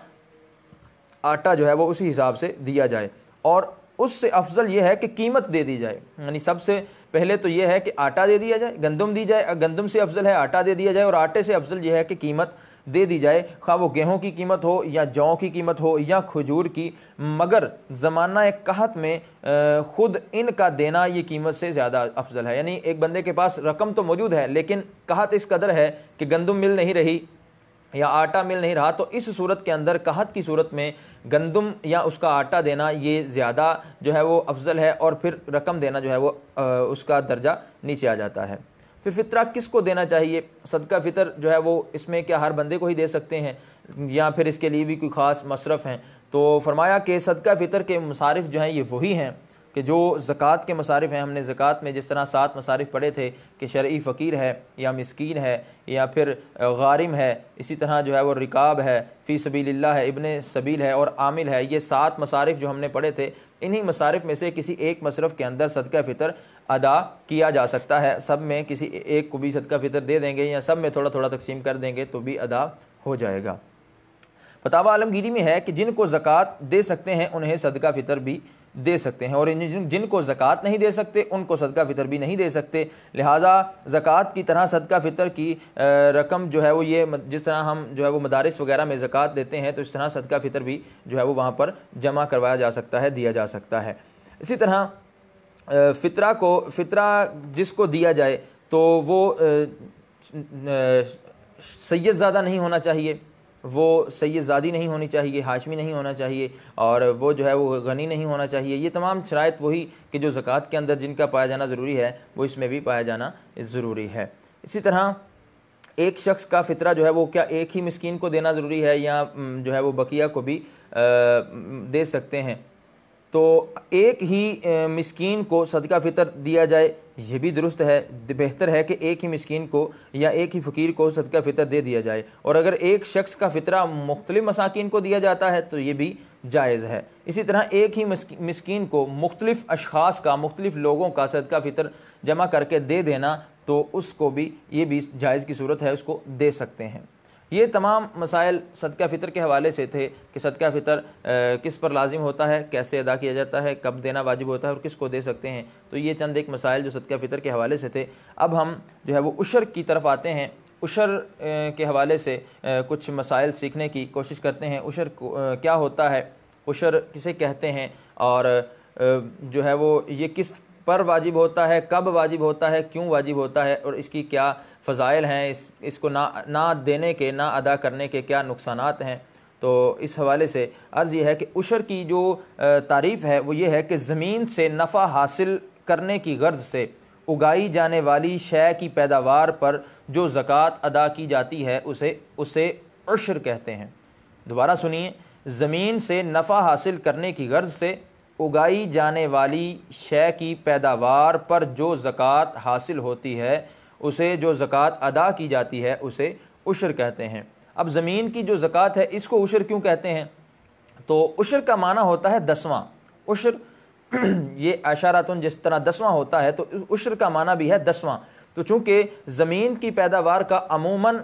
آٹا جو ہے وہ اسی حساب سے دیا جائے، اور اس سے افضل یہ ہے کہ قیمت دے دی جائے، یعنی سب سے پہلے تو یہ ہے کہ آٹا دے دیا جائے، گندم دی جائے، گندم سے افضل ہے آٹا دے دیا جائے، اور آٹے سے افضل یہ ہے کہ قیمت دے دی جائے، خواہ وہ گیہوں کی قیمت ہو یا جو کی قیمت ہو یا کھجور کی، مگر زمانہ قحط میں خود ان کا دینا یہ قیمت سے زیادہ افضل ہے، یعنی ایک بندے کے پاس رقم تو موجود ہے لیکن قحط اس قدر ہے کہ گندم مل نہیں رہی یا آٹا مل نہیں رہا، تو اس صورت کے اندر قحط کی صورت میں گندم یا اس کا آٹا دینا یہ زیادہ جو ہے وہ افضل ہے، اور پھر رقم دینا جو ہے وہ اس کا درجہ نیچے آ جاتا ہے۔ پھر فطرہ کس کو دینا چاہیے؟ صدقہ فطر جو ہے وہ اس میں کیا ہر بندے کو ہی دے سکتے ہیں یا پھر اس کے لیے بھی کوئی خاص مصرف ہیں؟ تو فرمایا کہ صدقہ فطر کے مصارف جو ہیں یہ وہی ہیں کہ جو زکوٰۃ کے مصارف ہیں۔ ہم نے زکوٰۃ میں جس طرح 7 مصارف پڑھے تھے کہ شرعی فقیر ہے یا مسکین ہے یا پھر غارم ہے، اسی طرح جو ہے وہ رکاب ہے، فی سبیل اللہ ہے، ابن سبیل ہے اور عامل ہے، یہ 7 مصارف جو ہم نے پڑھے تھے، انہی مصارف میں سے کسی ایک مصرف کے اندر صدقہ فطر ادا کیا جا سکتا ہے۔ سب میں کسی ایک کو بھی صدقہ فطر دے دیں گے یا سب میں تھوڑا تھوڑا تقسیم کر دیں گے تو بھی ادا ہو جائے گا۔ فتاوی عالمگیری میں ہے کہ جن کو زکوٰۃ دے سکتے ہیں انہیں صدقہ فطر بھی دے سکتے ہیں، اور جن کو زکوٰۃ نہیں دے سکتے ان کو صدقہ فطر بھی نہیں دے سکتے، لہٰذا زکوٰۃ کی طرح صدقہ فطر کی رقم جو ہے وہ یہ جس طرح ہم جو ہے وہ مدارس وغیرہ میں زکوٰۃ دیتے ہیں تو اس طرح صدقہ فطر بھی جو ہے وہ وہاں پر جمع کروایا جا سکتا ہے، دیا جا سکتا ہے۔ اسی طرح فطرہ جس کو دیا جائے تو وہ سید زادہ نہیں ہونا چاہیے، وہ سید زادی نہیں ہونی چاہیے، ہاشمی نہیں ہونا چاہیے، اور وہ جو ہے وہ غنی نہیں ہونا چاہیے۔ یہ تمام شرائط وہی کہ جو زکوٰۃ کے اندر جن کا پایا جانا ضروری ہے وہ اس میں بھی پایا جانا ضروری ہے۔ اسی طرح ایک شخص کا فطرہ جو ہے وہ کیا ایک ہی مسکین کو دینا ضروری ہے یا جو ہے وہ بقیہ کو بھی دے سکتے ہیں؟ تو ایک ہی مسکین کو صدقہ فطر دیا جائے یہ بھی درست ہے، بہتر ہے کہ ایک ہی مسکین کو یا ایک ہی فقیر کو صدقہ فطر دے دیا جائے، اور اگر ایک شخص کا فطرہ مختلف مساکین کو دیا جاتا ہے تو یہ بھی جائز ہے۔ اسی طرح ایک ہی مسکین کو مختلف اشخاص کا، مختلف لوگوں کا صدقہ فطر جمع کر کے دے دینا تو اس کو بھی یہ بھی جائز کی صورت ہے، اس کو دے سکتے ہیں۔ یہ تمام مسائل صدقہ فطر کے حوالے سے تھے کہ صدقہ فطر کس پر لازم ہوتا ہے، کیسے ادا کیا جاتا ہے، کب دینا واجب ہوتا ہے اور کس کو دے سکتے ہیں۔ تو یہ چند ایک مسائل جو صدقہ فطر کے حوالے سے تھے۔ اب ہم جو ہے وہ عشر کی طرف آتے ہیں۔ عشر کے حوالے سے کچھ مسائل سیکھنے کی کوشش کرتے ہیں۔ عشر کیا ہوتا ہے، عشر کسے کہتے ہیں، اور جو ہے وہ یہ کس پر واجب ہوتا ہے، کب واجب ہوتا ہے، کیوں واجب ہوتا ہے، اور اس کی کیا فضائل ہیں، اس کو نہ دینے کے، نہ ادا کرنے کے کیا نقصانات ہیں۔ تو اس حوالے سے عرض یہ ہے کہ عشر کی جو تعریف ہے وہ یہ ہے کہ زمین سے نفع حاصل کرنے کی غرض سے اگائی جانے والی شے کی پیداوار پر جو زکوٰۃ ادا کی جاتی ہے اسے عشر کہتے ہیں۔ دوبارہ سنیے، زمین سے نفع حاصل کرنے کی غرض سے اگائی جانے والی شے کی پیداوار پر جو زکوٰۃ حاصل ہوتی ہے اسے جو زکوٰۃ ادا کی جاتی ہے اسے عشر کہتے ہیں۔ اب زمین کی جو زکوٰۃ ہے اس کو عشر کیوں کہتے ہیں؟ تو عشر کا معنی ہوتا ہے 10واں۔ عشر یہ عشرۃ جس طرح 10واں ہوتا ہے تو عشر کا معنی بھی ہے 10واں۔ تو چونکہ زمین کی پیداوار کا عموماً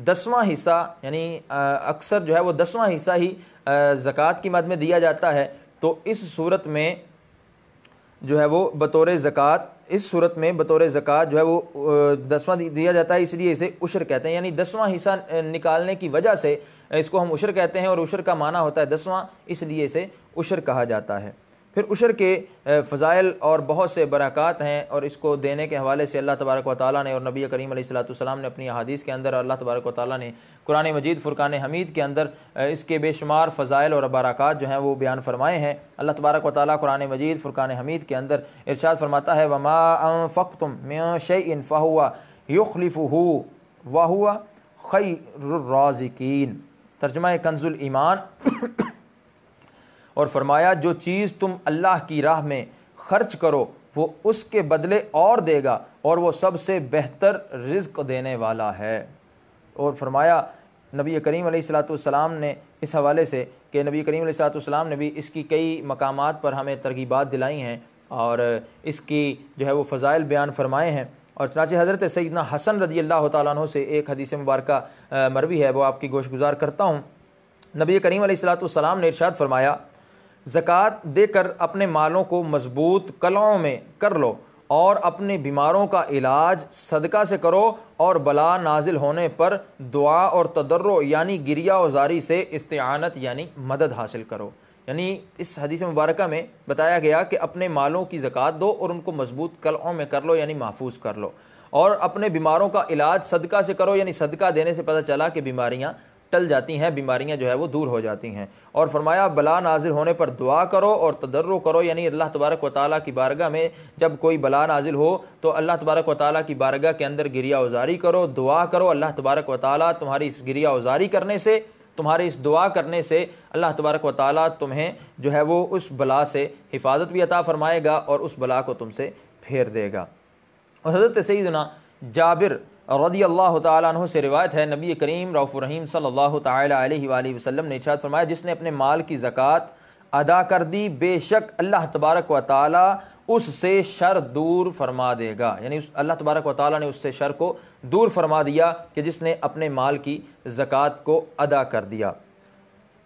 10واں حصہ یعنی اکثر جو ہے وہ 10واں حصہ ہی زکوٰۃ کی مد میں دیا جاتا ہے، تو اس صورت میں جو ہے وہ بطور زکوٰۃ، اس صورت میں بطور زکوٰۃ جو ہے وہ 10واں دیا جاتا ہے، اس لیے اسے عشر کہتے ہیں، یعنی 10واں حصہ نکالنے کی وجہ سے اس کو ہم عشر کہتے ہیں، اور عشر کا معنی ہوتا ہے 10واں، اس لیے اسے عشر کہا جاتا ہے۔ پھر عشر کے فضائل اور بہت سے برکات ہیں، اور اس کو دینے کے حوالے سے اللہ تبارک و تعالیٰ نے اور نبی کریم علیہ الصلوۃ والسلام نے اپنی احادیث کے اندر، اور اللہ تبارک و تعالیٰ نے قرآن مجید فرقان حمید کے اندر اس کے بے شمار فضائل اور برکات جو ہیں وہ بیان فرمائے ہیں۔ اللہ تبارک و تعالیٰ قرآن مجید فرقان حمید کے اندر ارشاد فرماتا ہے وما انفقتم من شیء فهو یخلفہ وہو خیر الرازقین، ترجمہ کنز الایمان، اور فرمایا جو چیز تم اللہ کی راہ میں خرچ کرو وہ اس کے بدلے اور دے گا، اور وہ سب سے بہتر رزق دینے والا ہے۔ اور فرمایا نبی کریم علیہ الصلوۃ والسلام نے اس حوالے سے کہ نبی کریم علیہ الصلوۃ والسلام نے بھی اس کی کئی مقامات پر ہمیں ترغیبات دلائی ہیں، اور اس کی جو ہے وہ فضائل بیان فرمائے ہیں۔ اور چنانچہ حضرت سیدنا حسن رضی اللہ تعالیٰ عنہ سے ایک حدیث مبارکہ مروی ہے، وہ آپ کی گوش گزار کرتا ہوں۔ نبی کریم علیہ الصلوۃ والسلام نے ارشاد فرمایا زکوٰۃ دے کر اپنے مالوں کو مضبوط قلعوں میں کر لو، اور اپنے بیماروں کا علاج صدقہ سے کرو، اور بلا نازل ہونے پر دعا اور تضرع یعنی گریہ و زاری سے استعانت یعنی مدد حاصل کرو۔ یعنی اس حدیث مبارکہ میں بتایا گیا کہ اپنے مالوں کی زکوٰۃ دو اور ان کو مضبوط قلعوں میں کر لو یعنی محفوظ کر لو، اور اپنے بیماروں کا علاج صدقہ سے کرو، یعنی صدقہ دینے سے پتہ چلا کہ بیماریاں ٹل جاتی ہیں، بیماریاں جو ہے وہ دور ہو جاتی ہیں۔ اور فرمایا بلا نازل ہونے پر دعا کرو اور تضرع کرو، یعنی اللہ تبارک و تعالیٰ کی بارگاہ میں جب کوئی بلا نازل ہو تو اللہ تبارک و تعالیٰ کی بارگاہ کے اندر گریہ وزاری کرو، دعا کرو، اللہ تبارک و تعالیٰ تمہاری اس گریہ وزاری کرنے سے، تمہاری اس دعا کرنے سے اللہ تبارک و تعالیٰ تمہیں جو ہے وہ اس بلا سے حفاظت بھی عطا فرمائے گا اور اس بلا کو تم سے پھیر دے گا۔ اور حضرت سیدنا جابر رضی اللہ تعالیٰ عنہ سے روایت ہے، نبی کریم رؤوف الرحیم صلی اللہ تعالیٰ علیہ وآلہ وسلم نے ارشاد فرمایا جس نے اپنے مال کی زکوٰۃ ادا کر دی بے شک اللہ تبارک و تعالیٰ اس سے شر دور فرما دے گا، یعنی اللہ تبارک و تعالیٰ نے اس سے شر کو دور فرما دیا کہ جس نے اپنے مال کی زکوٰۃ کو ادا کر دیا۔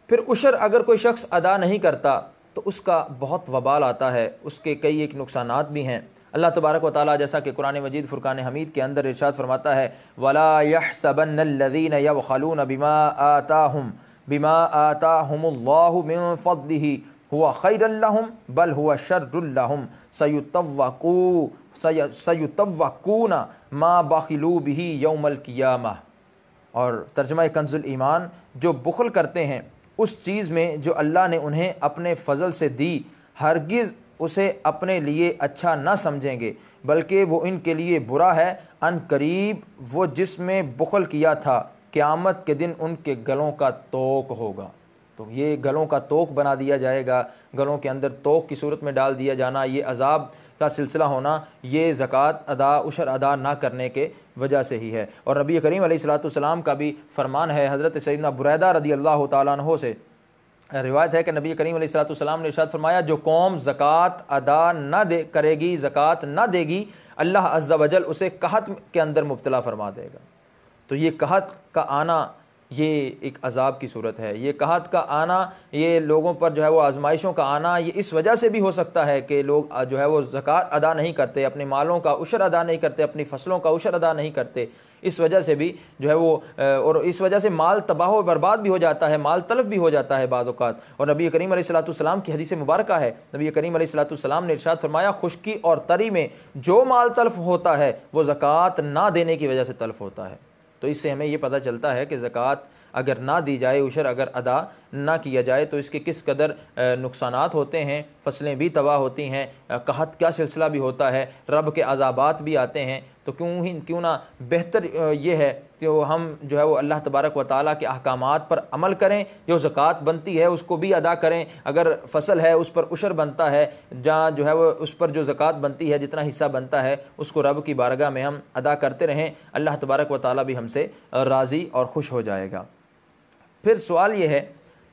پھر عشر اگر کوئی شخص ادا نہیں کرتا تو اس کا بہت وبال آتا ہے، اس کے کئی ایک نقصانات بھی ہیں۔ اللہ تبارک و تعالیٰ جیسا کہ قرآن مجید فرقان حمید کے اندر ارشاد فرماتا ہے وَلَا يَحْسَبَنَّ الَّذِينَ يَبْخَلُونَ بِمَا آتَاهُمُ اللَّهُ مِن فَضْلِهِ هُوَ خَيْرًا لَهُمْ بَلْ هُوَ شَرٌّ لَهُمْ سَيُطَوَّقُونَ مَا بَخِلُوا بِهِ يَوْمَ الْقِيَامَةِ۔ اور ترجمہ کنز الایمان، جو بخل کرتے ہیں اس چیز میں جو اللہ نے انہیں اپنے فضل سے دی، ہرگز اسے اپنے لیے اچھا نہ سمجھیں گے بلکہ وہ ان کے لیے برا ہے، ان قریب وہ جس میں بخل کیا تھا قیامت کے دن ان کے گلوں کا توق ہوگا۔ تو یہ گلوں کا توق بنا دیا جائے گا، گلوں کے اندر توق کی صورت میں ڈال دیا جانا، یہ عذاب کا سلسلہ ہونا، یہ زکوٰۃ ادا عشر ادا نہ کرنے کے وجہ سے ہی ہے۔ اور نبی کریم علیہ الصلوۃ والسلام کا بھی فرمان ہے، حضرت سیدنا بریدہ رضی اللہ تعالیٰ عنہ سے روایت ہے کہ نبی کریم علیہ الصلوۃ والسلام نے ارشاد فرمایا جو قوم زکوٰۃ ادا نہ کرے گی، زکوٰۃ نہ دے گی، اللہ عز و جل اسے قحط کے اندر مبتلا فرما دے گا۔ تو یہ قحط کا آنا یہ ایک عذاب کی صورت ہے، یہ قحط کا آنا، یہ لوگوں پر جو ہے وہ آزمائشوں کا آنا، یہ اس وجہ سے بھی ہو سکتا ہے کہ لوگ جو ہے وہ زکوٰۃ ادا نہیں کرتے، اپنے مالوں کا عشر ادا نہیں کرتے، اپنی فصلوں کا عشر ادا نہیں کرتے، اس وجہ سے بھی جو ہے وہ اور اس وجہ سے مال تباہ و برباد بھی ہو جاتا ہے، مال تلف بھی ہو جاتا ہے بعض اوقات۔ اور نبی کریم علیہ الصلوۃ والسلام کی حدیث مبارکہ ہے، نبی کریم علیہ الصلوۃ والسلام نے ارشاد فرمایا خشکی اور تری میں جو مال تلف ہوتا ہے وہ زکوٰۃ نہ دینے کی وجہ سے تلف ہوتا ہے۔ تو اس سے ہمیں یہ پتہ چلتا ہے کہ زکوٰۃ اگر نہ دی جائے، عشر اگر ادا نہ کیا جائے تو اس کے کس قدر نقصانات ہوتے ہیں، فصلیں بھی تباہ ہوتی ہیں، قحط کا سلسلہ بھی ہوتا ہے، رب کے عذابات بھی آتے ہیں۔ تو کیوں نہ بہتر یہ ہے کہ ہم جو ہے وہ اللہ تبارک و تعالیٰ کے احکامات پر عمل کریں، جو زکوٰۃ بنتی ہے اس کو بھی ادا کریں، اگر فصل ہے اس پر عشر بنتا ہے، جہاں جو ہے وہ اس پر جو زکوٰۃ بنتی ہے جتنا حصہ بنتا ہے اس کو رب کی بارگاہ میں ہم ادا کرتے رہیں، اللہ تبارک و تعالیٰ بھی ہم سے راضی اور خوش ہو جائے گا۔ پھر سوال یہ ہے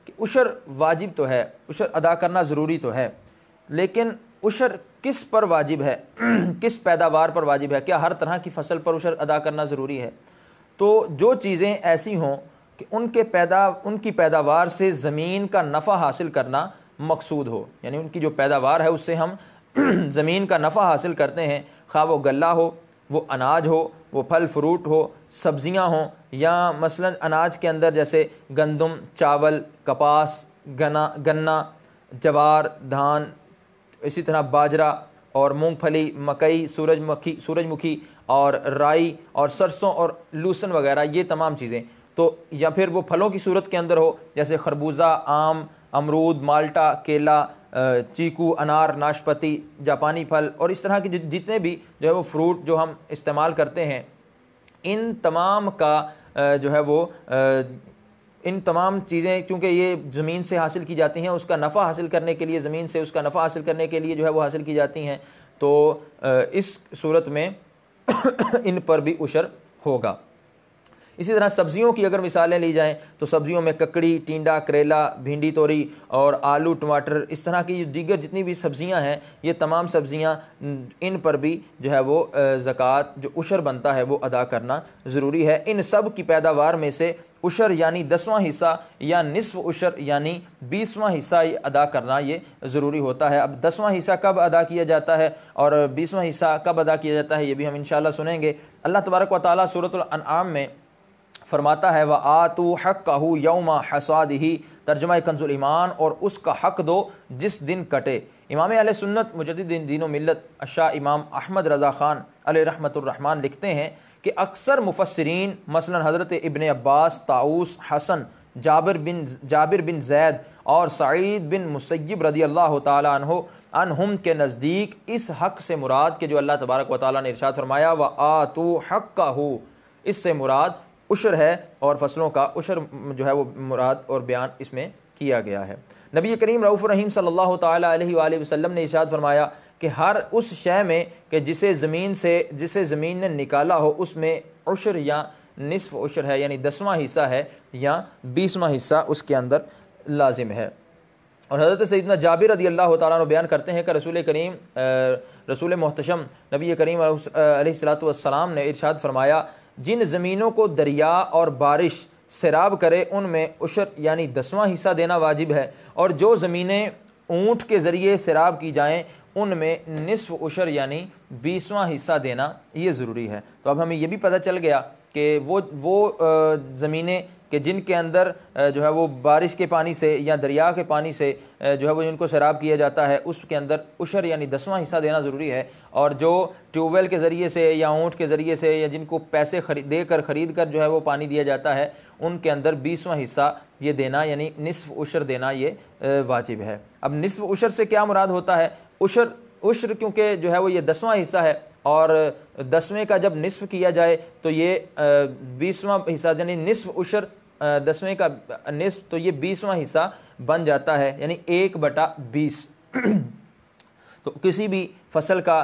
کہ عشر واجب تو ہے، عشر ادا کرنا ضروری تو ہے، لیکن عشر کس پر واجب ہے، کس پیداوار پر واجب ہے؟ کیا ہر طرح کی فصل پر عشر ادا کرنا ضروری ہے؟ تو جو چیزیں ایسی ہوں کہ ان کی پیداوار سے زمین کا نفع حاصل کرنا مقصود ہو، یعنی ان کی جو پیداوار ہے اس سے ہم زمین کا نفع حاصل کرتے ہیں، خواہ وہ غلہ ہو، وہ اناج ہو، وہ پھل فروٹ ہو، سبزیاں ہوں، یا مثلا اناج کے اندر جیسے گندم، چاول، کپاس، گنا، جوار، دھان، اسی طرح باجرہ اور مونگ پھلی، مکئی، سورج مکھی اور رائی اور سرسوں اور لوسن وغیرہ، یہ تمام چیزیں تو، یا پھر وہ پھلوں کی صورت کے اندر ہو جیسے خربوزہ، آم، امرود، مالٹا، کیلا، چیکو، انار، ناشپاتی، جاپانی پھل اور اس طرح کے جتنے بھی جو ہے وہ فروٹ جو ہم استعمال کرتے ہیں، ان تمام کا جو ہے وہ ان تمام چیزیں کیونکہ یہ زمین سے حاصل کی جاتی ہیں، اس کا نفع حاصل کرنے کے لیے، زمین سے اس کا نفع حاصل کرنے کے لیے جو ہے وہ حاصل کی جاتی ہیں، تو اس صورت میں ان پر بھی عشر ہوگا۔ اسی طرح سبزیوں کی اگر مثالیں لی جائیں تو سبزیوں میں ککڑی، ٹینڈا، کریلا، بھنڈی توری اور آلو، ٹماٹر، اس طرح کی دیگر جتنی بھی سبزیاں ہیں، یہ تمام سبزیاں، ان پر بھی جو ہے وہ زکوٰۃ جو عشر بنتا ہے وہ ادا کرنا ضروری ہے۔ ان سب کی پیداوار میں سے عشر یعنی 10واں حصہ یا نصف عشر یعنی 20واں حصہ ادا کرنا یہ ضروری ہوتا ہے۔ اب 10واں حصہ کب ادا کیا جاتا ہے اور 20واں حصہ کب ادا کیا جاتا ہے، یہ بھی ہم انشاءاللہ سنیں گے۔ اللہ تبارک و تعالیٰ سورۃ الانعام میں فرماتا ہے وَآتُوا حَقَّهُ يَوْمَ حَصَادِهِ، ترجمہ کنز الایمان، اور اس کا حق دو جس دن کٹے۔ امام اہل سنت مجدد دین و ملت الشاہ امام احمد رضا خان علیہ رحمۃ الرحمن لکھتے ہیں کہ اکثر مفسرین مثلا حضرت ابن عباس، طاؤس، حسن، جابر بن زید اور سعید بن مسیب رضی اللہ تعالیٰ عنہم کے نزدیک اس حق سے مراد کہ جو اللہ تبارک و تعالیٰ نے ارشاد فرمایا وَآتُوا حَقَّهُ، اس سے مراد عشر ہے، اور فصلوں کا عشر جو ہے وہ مراد اور بیان اس میں کیا گیا ہے۔ نبی کریم رؤوف الرحیم صلی اللہ تعالیٰ علیہ وآلہ وسلم نے ارشاد فرمایا کہ ہر اس شے میں کہ جسے زمین نے نکالا ہو اس میں عشر یا نصف عشر ہے، یعنی 10واں حصہ ہے یا 20واں حصہ اس کے اندر لازم ہے۔ اور حضرت سیدنا جابر رضی اللہ تعالیٰ عنہ بیان کرتے ہیں کہ رسول محتشم نبی کریم علیہ الصلوۃ والسلام نے ارشاد فرمایا جن زمینوں کو دریا اور بارش سیراب کرے ان میں عشر یعنی 10واں حصہ دینا واجب ہے، اور جو زمینیں اونٹ کے ذریعے سیراب کی جائیں ان میں نصف عشر یعنی 20واں حصہ دینا یہ ضروری ہے۔ تو اب ہمیں یہ بھی پتہ چل گیا کہ وہ زمینیں کہ جن کے اندر جو ہے وہ بارش کے پانی سے یا دریا کے پانی سے جو ہے وہ جن کو سیراب کیا جاتا ہے اس کے اندر عشر یعنی 10واں حصہ دینا ضروری ہے، اور جو ٹیوب ویل کے ذریعے سے یا اونٹ کے ذریعے سے یا جن کو پیسے خرید کر جو ہے وہ پانی دیا جاتا ہے ان کے اندر 20واں حصہ یہ دینا یعنی نصف عشر دینا یہ واجب ہے۔ اب نصف عشر سے کیا مراد ہوتا ہے؟ عشر کیونکہ جو ہے وہ یہ 10واں حصہ ہے، اور 10ویں کا جب نصف کیا جائے تو یہ 20واں حصہ یعنی نصف عشر 10ویں کا نصف تو یہ 20واں حصہ بن جاتا ہے، یعنی 1/20۔ تو کسی بھی فصل کا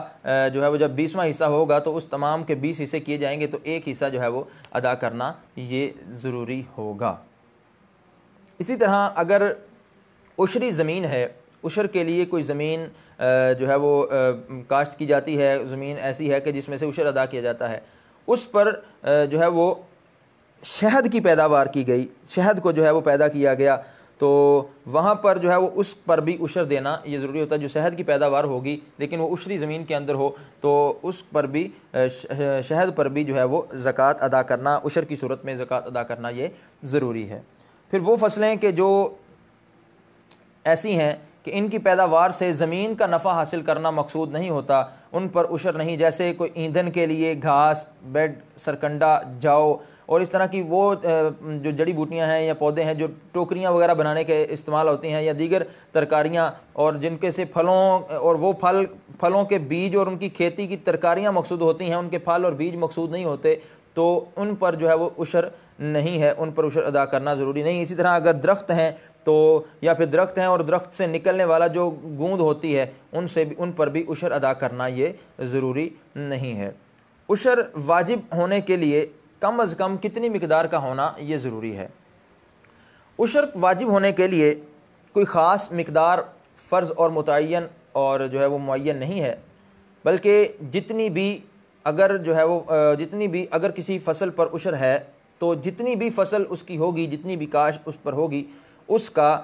جو ہے وہ جب 20واں حصہ ہوگا تو اس تمام کے 20 حصے کیے جائیں گے تو ایک حصہ جو ہے وہ ادا کرنا یہ ضروری ہوگا۔ اسی طرح اگر عشری زمین ہے، عشر کے لیے کوئی زمین جو ہے وہ کاشت کی جاتی ہے، زمین ایسی ہے کہ جس میں سے عشر ادا کیا جاتا ہے، اس پر جو ہے وہ شہد کی پیداوار کی گئی، شہد کو جو ہے وہ پیدا کیا گیا، تو وہاں پر جو ہے وہ اس پر بھی عشر دینا یہ ضروری ہوتا ہے۔ جو شہد کی پیداوار ہوگی لیکن وہ عشری زمین کے اندر ہو تو اس پر بھی شہد پر بھی جو ہے وہ زکوٰۃ ادا کرنا، عشر کی صورت میں زکوٰۃ ادا کرنا یہ ضروری ہے۔ پھر وہ فصلیں کہ جو ایسی ہیں کہ ان کی پیداوار سے زمین کا نفع حاصل کرنا مقصود نہیں ہوتا، ان پر عشر نہیں، جیسے کوئی ایندھن کے لیے گھاس، بیڈ، سرکنڈا، جو اور اس طرح کی وہ جو جڑی بوٹیاں ہیں یا پودے ہیں جو ٹوکریاں وغیرہ بنانے کے استعمال ہوتی ہیں، یا دیگر ترکاریاں اور جن کے سے پھلوں اور وہ پھلوں کے بیج اور ان کی کھیتی کی ترکاریاں مقصود ہوتی ہیں، ان کے پھل اور بیج مقصود نہیں ہوتے، تو ان پر جو ہے وہ عشر نہیں ہے، ان پر عشر ادا کرنا ضروری نہیں۔ اسی طرح اگر درخت ہیں تو یا پھر درخت ہیں اور درخت سے نکلنے والا جو گوند ہوتی ہے ان پر بھی عشر ادا کرنا یہ ضروری نہیں ہے۔ عشر واجب ہونے کے لیے کم از کم کتنی مقدار کا ہونا یہ ضروری ہے؟ عشر واجب ہونے کے لیے کوئی خاص مقدار فرض اور متعین اور جو ہے وہ معین نہیں ہے، بلکہ جتنی بھی اگر کسی فصل پر عشر ہے تو جتنی بھی فصل اس کی ہوگی، جتنی بھی کاشت اس پر ہوگی، اس کا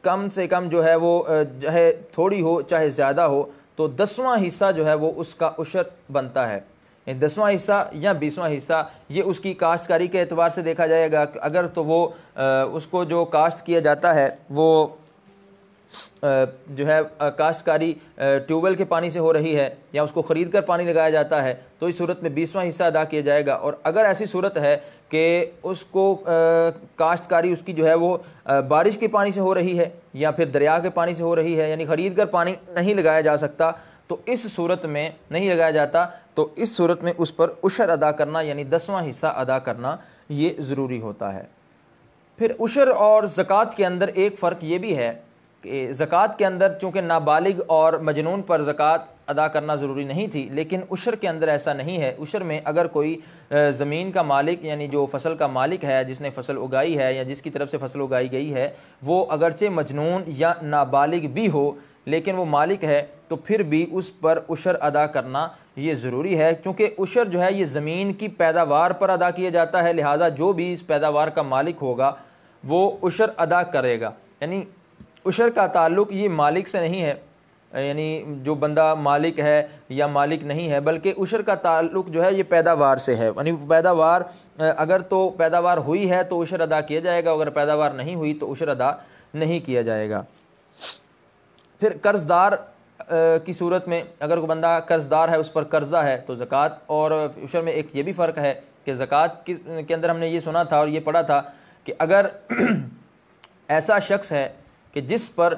کم سے کم جو ہے وہ چاہے تھوڑی ہو چاہے زیادہ ہو تو 10واں حصہ جو ہے وہ اس کا عشر بنتا ہے، 10واں حصہ یا 20واں حصہ یہ اس کی کاشتکاری کے اعتبار سے دیکھا جائے گا۔ اگر تو وہ اس کو جو کاشت کیا جاتا ہے وہ جو ہے کاشتکاری ٹیوب ویل کے پانی سے ہو رہی ہے یا اس کو خرید کر پانی لگایا جاتا ہے تو اس صورت میں 20واں حصہ ادا کیا جائے گا۔ اور اگر ایسی صورت ہے کہ اس کو کاشتکاری اس کی جو ہے وہ بارش کے پانی سے ہو رہی ہے یا پھر دریا کے پانی سے ہو رہی ہے، یعنی خرید کر پانی نہیں لگایا جا سکتا، تو اس صورت میں نہیں لگایا جاتا، تو اس صورت میں اس پر عشر ادا کرنا یعنی 10واں حصہ ادا کرنا یہ ضروری ہوتا ہے۔ پھر عشر اور زکوٰۃ کے اندر ایک فرق یہ بھی ہے کہ زکوٰۃ کے اندر چونکہ نابالغ اور مجنون پر زکوٰۃ ادا کرنا ضروری نہیں تھی، لیکن عشر کے اندر ایسا نہیں ہے۔ عشر میں اگر کوئی زمین کا مالک یعنی جو فصل کا مالک ہے، جس نے فصل اگائی ہے یا جس کی طرف سے فصل اگائی گئی ہے، وہ اگرچہ مجنون یا نابالغ بھی ہو لیکن وہ مالک ہے، تو پھر بھی اس پر عشر ادا کرنا یہ ضروری ہے، کیونکہ عشر جو ہے یہ زمین کی پیداوار پر ادا کیا جاتا ہے، لہٰذا جو بھی اس پیداوار کا مالک ہوگا وہ عشر ادا کرے گا۔ یعنی عشر کا تعلق یہ مالک سے نہیں ہے، یعنی جو بندہ مالک ہے یا مالک نہیں ہے، بلکہ عشر کا تعلق جو ہے یہ پیداوار سے ہے، یعنی پیداوار اگر تو پیداوار ہوئی ہے تو عشر ادا کیا جائے گا، اگر پیداوار نہیں ہوئی تو عشر ادا نہیں کیا جائے گا۔ پھر قرض دار کی صورت میں اگر کوئی بندہ قرض دار ہے، اس پر قرضہ ہے، تو زکوٰۃ اور عشر میں ایک یہ بھی فرق ہے کہ زکوٰۃ کے اندر ہم نے یہ سنا تھا اور یہ پڑھا تھا کہ اگر ایسا شخص ہے کہ جس پر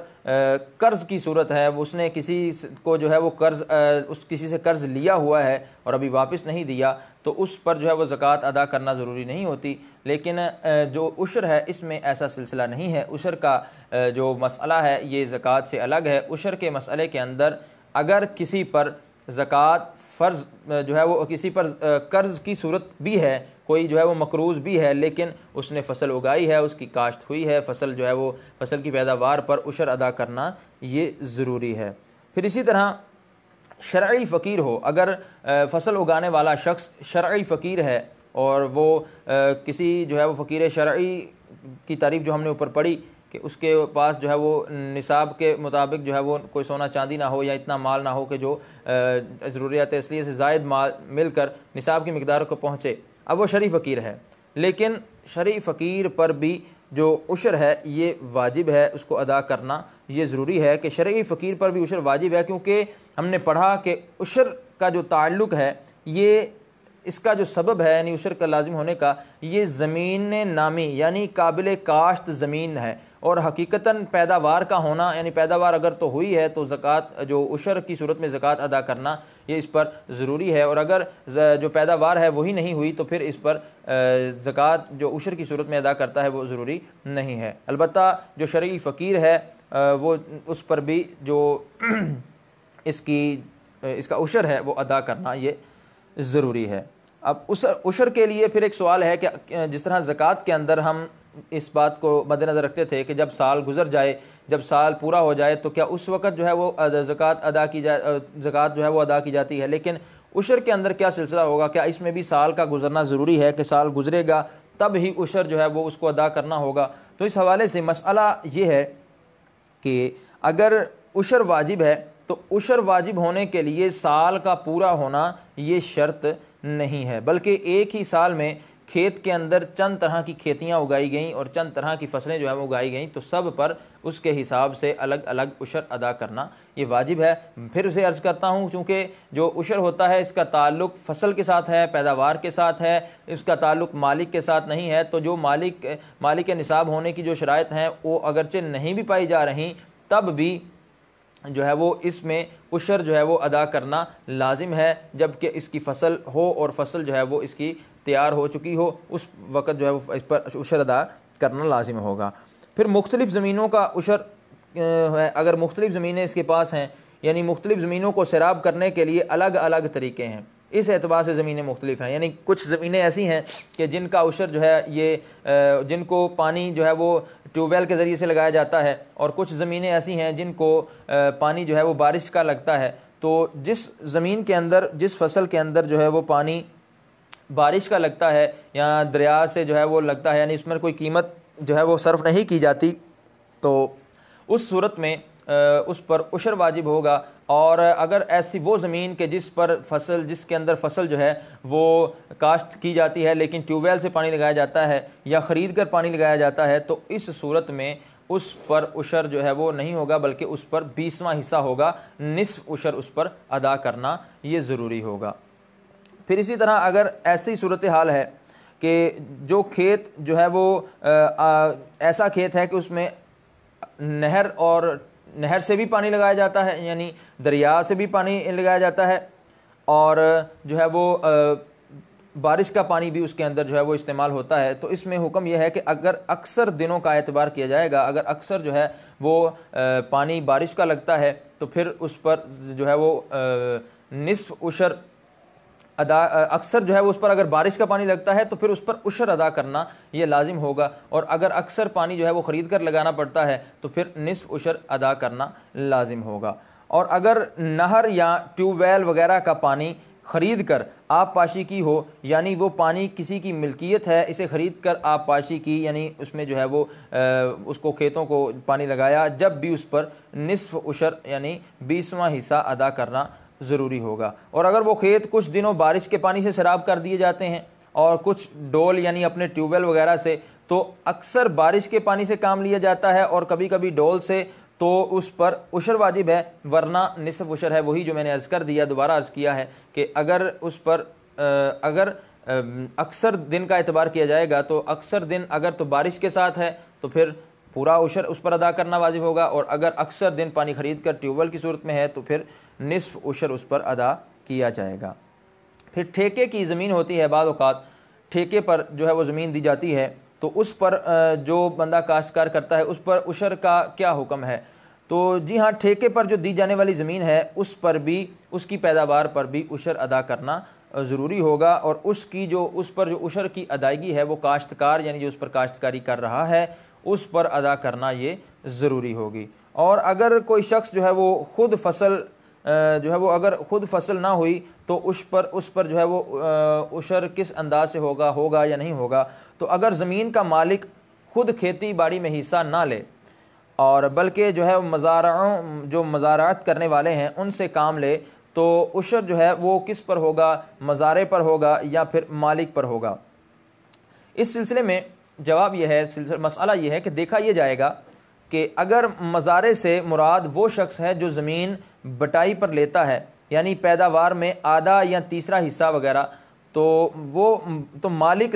قرض کی صورت ہے، اس نے کسی کو جو ہے وہ کسی سے قرض لیا ہوا ہے اور ابھی واپس نہیں دیا، تو اس پر جو ہے وہ زکوٰۃ ادا کرنا ضروری نہیں ہوتی۔ لیکن جو عشر ہے اس میں ایسا سلسلہ نہیں ہے، عشر کا جو مسئلہ ہے یہ زکوٰۃ سے الگ ہے۔ عشر کے مسئلے کے اندر اگر کسی پر زکوٰۃ فرض جو ہے وہ کسی پر قرض کی صورت بھی ہے، کوئی جو ہے وہ مقروض بھی ہے، لیکن اس نے فصل اگائی ہے، اس کی کاشت ہوئی ہے، فصل جو ہے وہ فصل کی پیداوار پر عشر ادا کرنا یہ ضروری ہے۔ پھر اسی طرح شرعی فقیر ہو، اگر فصل اگانے والا شخص شرعی فقیر ہے اور وہ کسی جو ہے وہ فقیر شرعی کی تعریف جو ہم نے اوپر پڑھی کہ اس کے پاس جو ہے وہ نصاب کے مطابق جو ہے وہ کوئی سونا چاندی نہ ہو یا اتنا مال نہ ہو کہ جو ضروریات اصلیہ سے زائد مال مل کر نصاب کی مقدار کو پہنچے، اب وہ شرعی فقیر ہے، لیکن شرعی فقیر پر بھی جو عشر ہے یہ واجب ہے، اس کو ادا کرنا یہ ضروری ہے کہ شرعی فقیر پر بھی عشر واجب ہے، کیونکہ ہم نے پڑھا کہ عشر کا جو تعلق ہے یہ اس کا جو سبب ہے یعنی عشر کا لازم ہونے کا، یہ زمین نامی یعنی قابل کاشت زمین ہے، اور حقیقتاً پیداوار کا ہونا یعنی پیداوار اگر تو ہوئی ہے تو زکوٰۃ جو عشر کی صورت میں زکوٰۃ ادا کرنا یہ اس پر ضروری ہے، اور اگر جو پیداوار ہے وہی نہیں ہوئی تو پھر اس پر زکوٰۃ جو عشر کی صورت میں ادا کرتا ہے وہ ضروری نہیں ہے۔ البتہ جو شرعی فقیر ہے وہ اس پر بھی جو اس کا عشر ہے وہ ادا کرنا یہ ضروری ہے۔ اب اس عشر کے لیے پھر ایک سوال ہے کہ جس طرح زکوٰۃ کے اندر ہم اس بات کو مد نظر رکھتے تھے کہ جب سال گزر جائے، جب سال پورا ہو جائے تو کیا اس وقت جو ہے وہ زکوٰۃ جو ہے وہ ادا کی جاتی ہے، لیکن عشر کے اندر کیا سلسلہ ہوگا؟ کیا اس میں بھی سال کا گزرنا ضروری ہے کہ سال گزرے گا تب ہی عشر جو ہے وہ اس کو ادا کرنا ہوگا؟ تو اس حوالے سے مسئلہ یہ ہے کہ اگر عشر واجب ہے تو عشر واجب ہونے کے لیے سال کا پورا ہونا یہ شرط نہیں ہے، بلکہ ایک ہی سال میں کھیت کے اندر چند طرح کی کھیتیاں اگائی گئیں اور چند طرح کی فصلیں جو ہیں وہ اگائی گئیں تو سب پر اس کے حساب سے الگ الگ عشر ادا کرنا یہ واجب ہے۔ پھر اسے عرض کرتا ہوں چونکہ جو عشر ہوتا ہے اس کا تعلق فصل کے ساتھ ہے، پیداوار کے ساتھ ہے، اس کا تعلق مالک کے ساتھ نہیں ہے، تو جو مالک نصاب ہونے کی جو شرائط ہیں وہ اگرچہ نہیں بھی پائی جا رہی تب بھی جو ہے وہ اس میں عشر جو ہے وہ ادا کرنا لازم ہے، جبکہ اس کی فصل ہو اور فصل جو ہے وہ اس کی تیار ہو چکی ہو، اس وقت جو ہے وہ اس پر عشر ادا کرنا لازم ہوگا۔ پھر مختلف زمینوں کا عشر ہے، اگر مختلف زمینیں اس کے پاس ہیں یعنی مختلف زمینوں کو سیراب کرنے کے لیے الگ الگ طریقے ہیں، اس اعتبار سے زمینیں مختلف ہیں، یعنی کچھ زمینیں ایسی ہیں کہ جن کا عشر جو ہے یہ جن کو پانی جو ہے وہ ٹیوب ویل کے ذریعے سے لگایا جاتا ہے، اور کچھ زمینیں ایسی ہیں جن کو پانی جو ہے وہ بارش کا لگتا ہے، تو جس زمین کے اندر جس فصل کے اندر جو ہے وہ پانی بارش کا لگتا ہے یا دریا سے جو ہے وہ لگتا ہے یعنی اس میں کوئی قیمت جو ہے وہ صرف نہیں کی جاتی، تو اس صورت میں اس پر عشر واجب ہوگا۔ اور اگر ایسی وہ زمین کہ جس کے اندر فصل جو ہے وہ کاشت کی جاتی ہے لیکن ٹیوب ویل سے پانی لگایا جاتا ہے یا خرید کر پانی لگایا جاتا ہے، تو اس صورت میں اس پر عشر جو ہے وہ نہیں ہوگا بلکہ اس پر 20واں حصہ ہوگا، نصف عشر اس پر ادا کرنا یہ ضروری ہوگا۔ پھر اسی طرح اگر ایسی صورتحال ہے کہ جو کھیت جو ہے وہ ایسا کھیت ہے کہ اس میں نہر سے بھی پانی لگایا جاتا ہے، یعنی دریا سے بھی پانی لگایا جاتا ہے، اور جو ہے وہ بارش کا پانی بھی اس کے اندر جو ہے وہ استعمال ہوتا ہے، تو اس میں حکم یہ ہے کہ اگر اکثر دنوں کا اعتبار کیا جائے گا، اگر اکثر جو ہے وہ پانی بارش کا لگتا ہے تو پھر اس پر جو ہے وہ نصف عشر اکثر جو ہے اس پر اگر بارش کا پانی لگتا ہے تو پھر اس پر عشر ادا کرنا یہ لازم ہوگا، اور اگر اکثر پانی جو ہے وہ خرید کر لگانا پڑتا ہے تو پھر نصف عشر ادا کرنا لازم ہوگا۔ اور اگر نہر یا ٹیوب ویل وغیرہ کا پانی خرید کر آب پاشی کی ہو، یعنی وہ پانی کسی کی ملکیت ہے، اسے خرید کر آب پاشی کی، یعنی اس میں جو ہے وہ اس کو کھیتوں کو پانی لگایا، جب بھی اس پر نصف عشر یعنی 20واں حصہ ادا کرنا ضروری ہوگا۔ اور اگر وہ کھیت کچھ دنوں بارش کے پانی سے سیراب کر دیے جاتے ہیں اور کچھ ڈول یعنی اپنے ٹیوب ویل وغیرہ سے، تو اکثر بارش کے پانی سے کام لیا جاتا ہے اور کبھی کبھی ڈول سے، تو اس پر عشر واجب ہے، ورنہ نصف عشر ہے، وہی جو میں نے عرض کر دیا، دوبارہ عرض کیا ہے کہ اگر اس پر اکثر دن کا اعتبار کیا جائے گا تو اکثر دن اگر تو بارش کے ساتھ ہے تو پھر پورا عشر اس پر ادا کرنا واجب ہوگا، اور اگر اکثر دن پانی خرید کر ٹیوب ویل کی صورت میں ہے تو پھر نصف عشر اس پر ادا کیا جائے گا۔ پھر ٹھیکے کی زمین ہوتی ہے، بعض اوقات ٹھیکے پر جو ہے وہ زمین دی جاتی ہے، تو اس پر جو بندہ کاشتکار کرتا ہے اس پر عشر کا کیا حکم ہے؟ تو جی ہاں، ٹھیکے پر جو دی جانے والی زمین ہے اس پر بھی، اس کی پیداوار پر بھی عشر ادا کرنا ضروری ہوگا، اور اس پر جو عشر کی ادائیگی ہے وہ کاشتکار یعنی جو اس پر کاشتکاری کر رہا ہے اس پر ادا کرنا یہ ضروری ہوگی۔ اور اگر کوئی شخص جو ہے وہ خود فصل جو ہے وہ اگر خود فصل نہ ہوئی تو اس پر جو ہے وہ عشر کس انداز سے ہوگا یا نہیں ہوگا؟ تو اگر زمین کا مالک خود کھیتی باڑی میں حصہ نہ لے اور بلکہ جو ہے جو مزارعت کرنے والے ہیں ان سے کام لے، تو عشر جو ہے وہ کس پر ہوگا؟ مزارع پر ہوگا یا پھر مالک پر ہوگا؟ اس سلسلے میں جواب یہ ہے، مسئلہ یہ ہے کہ دیکھا یہ جائے گا کہ اگر مزارع سے مراد وہ شخص ہے جو زمین بٹائی پر لیتا ہے، یعنی پیداوار میں آدھا یا تیسرا حصہ وغیرہ، تو مالک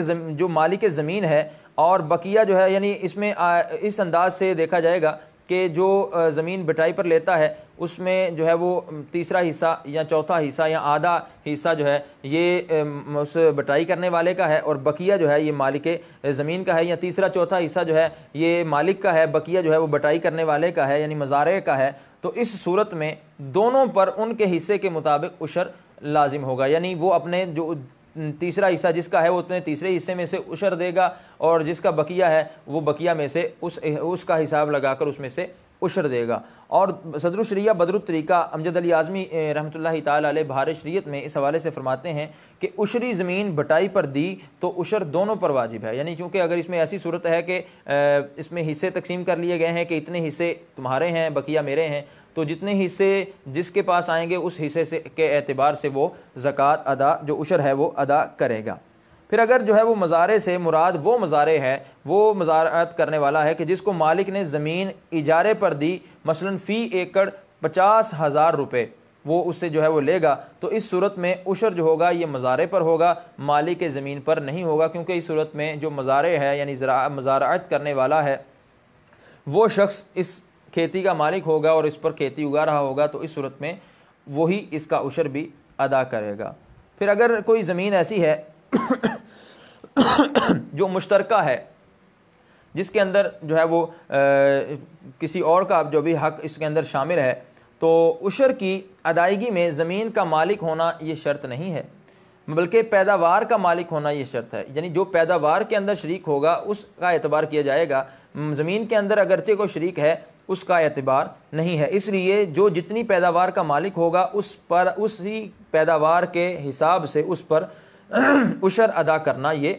زمین ہے، اور بقیہ جو ہے یعنی اس میں اس انداز سے دیکھا جائے گا کہ جو زمین بٹائی پر لیتا ہے اس میں جو ہے وہ تیسرا حصہ یا چوتھا حصہ یا آدھا حصہ جو ہے یہ اس بٹائی کرنے والے کا ہے، اور بقیہ جو ہے یہ مالک زمین کا ہے، یا تیسرا چوتھا حصہ جو ہے یہ مالک کا ہے، بقیہ جو ہے وہ بٹائی کرنے والے کا ہے یعنی مزارع کا ہے۔ تو اس صورت میں دونوں پر ان کے حصے کے مطابق عشر لازم ہوگا، یعنی وہ اپنے جو تیسرا حصہ جس کا ہے وہ اپنے تیسرے حصے میں سے عشر دے گا، اور جس کا بقیہ ہے وہ بقیہ میں سے اس کا حساب لگا کر اس میں سے عشر دے گا۔ اور صدر الشریعہ بدر الطریقہ امجد علی اعظمی رحمۃ اللہ تعالی علیہ بہار شریعت میں اس حوالے سے فرماتے ہیں کہ عشری زمین بٹائی پر دی تو عشر دونوں پر واجب ہے، یعنی چونکہ اگر اس میں ایسی صورت ہے کہ اس میں حصے تقسیم کر لیے گئے ہیں کہ اتنے حصے تمہارے ہیں بقیہ میرے ہیں، تو جتنے حصے جس کے پاس آئیں گے اس حصے سے کے اعتبار سے وہ زکوٰۃ ادا جو عشر ہے وہ ادا کرے گا۔ پھر اگر جو ہے وہ مزارع سے مراد وہ مزارع ہے، وہ مزارعت کرنے والا ہے کہ جس کو مالک نے زمین اجارے پر دی، مثلا فی ایکڑ 50,000 روپے وہ اس سے جو ہے وہ لے گا، تو اس صورت میں عشر جو ہوگا یہ مزارع پر ہوگا، مالک زمین پر نہیں ہوگا، کیونکہ اس صورت میں جو مزارع ہے یعنی مزارعت کرنے والا ہے وہ شخص اس کھیتی کا مالک ہوگا اور اس پر کھیتی اگا رہا ہوگا، تو اس صورت میں وہی اس کا عشر بھی ادا کرے گا۔ پھر اگر کوئی زمین ایسی ہے جو مشترکہ ہے، جس کے اندر جو ہے وہ کسی اور کا جو بھی حق اس کے اندر شامل ہے، تو عشر کی ادائیگی میں زمین کا مالک ہونا یہ شرط نہیں ہے، بلکہ پیداوار کا مالک ہونا یہ شرط ہے، یعنی جو پیداوار کے اندر شریک ہوگا اس کا اعتبار کیا جائے گا، زمین کے اندر اگرچہ کوئی شریک ہے اس کا اعتبار نہیں ہے۔ اس لیے جو جتنی پیداوار کا مالک ہوگا اسی پیداوار کے حساب سے اس پر عشر ادا کرنا یہ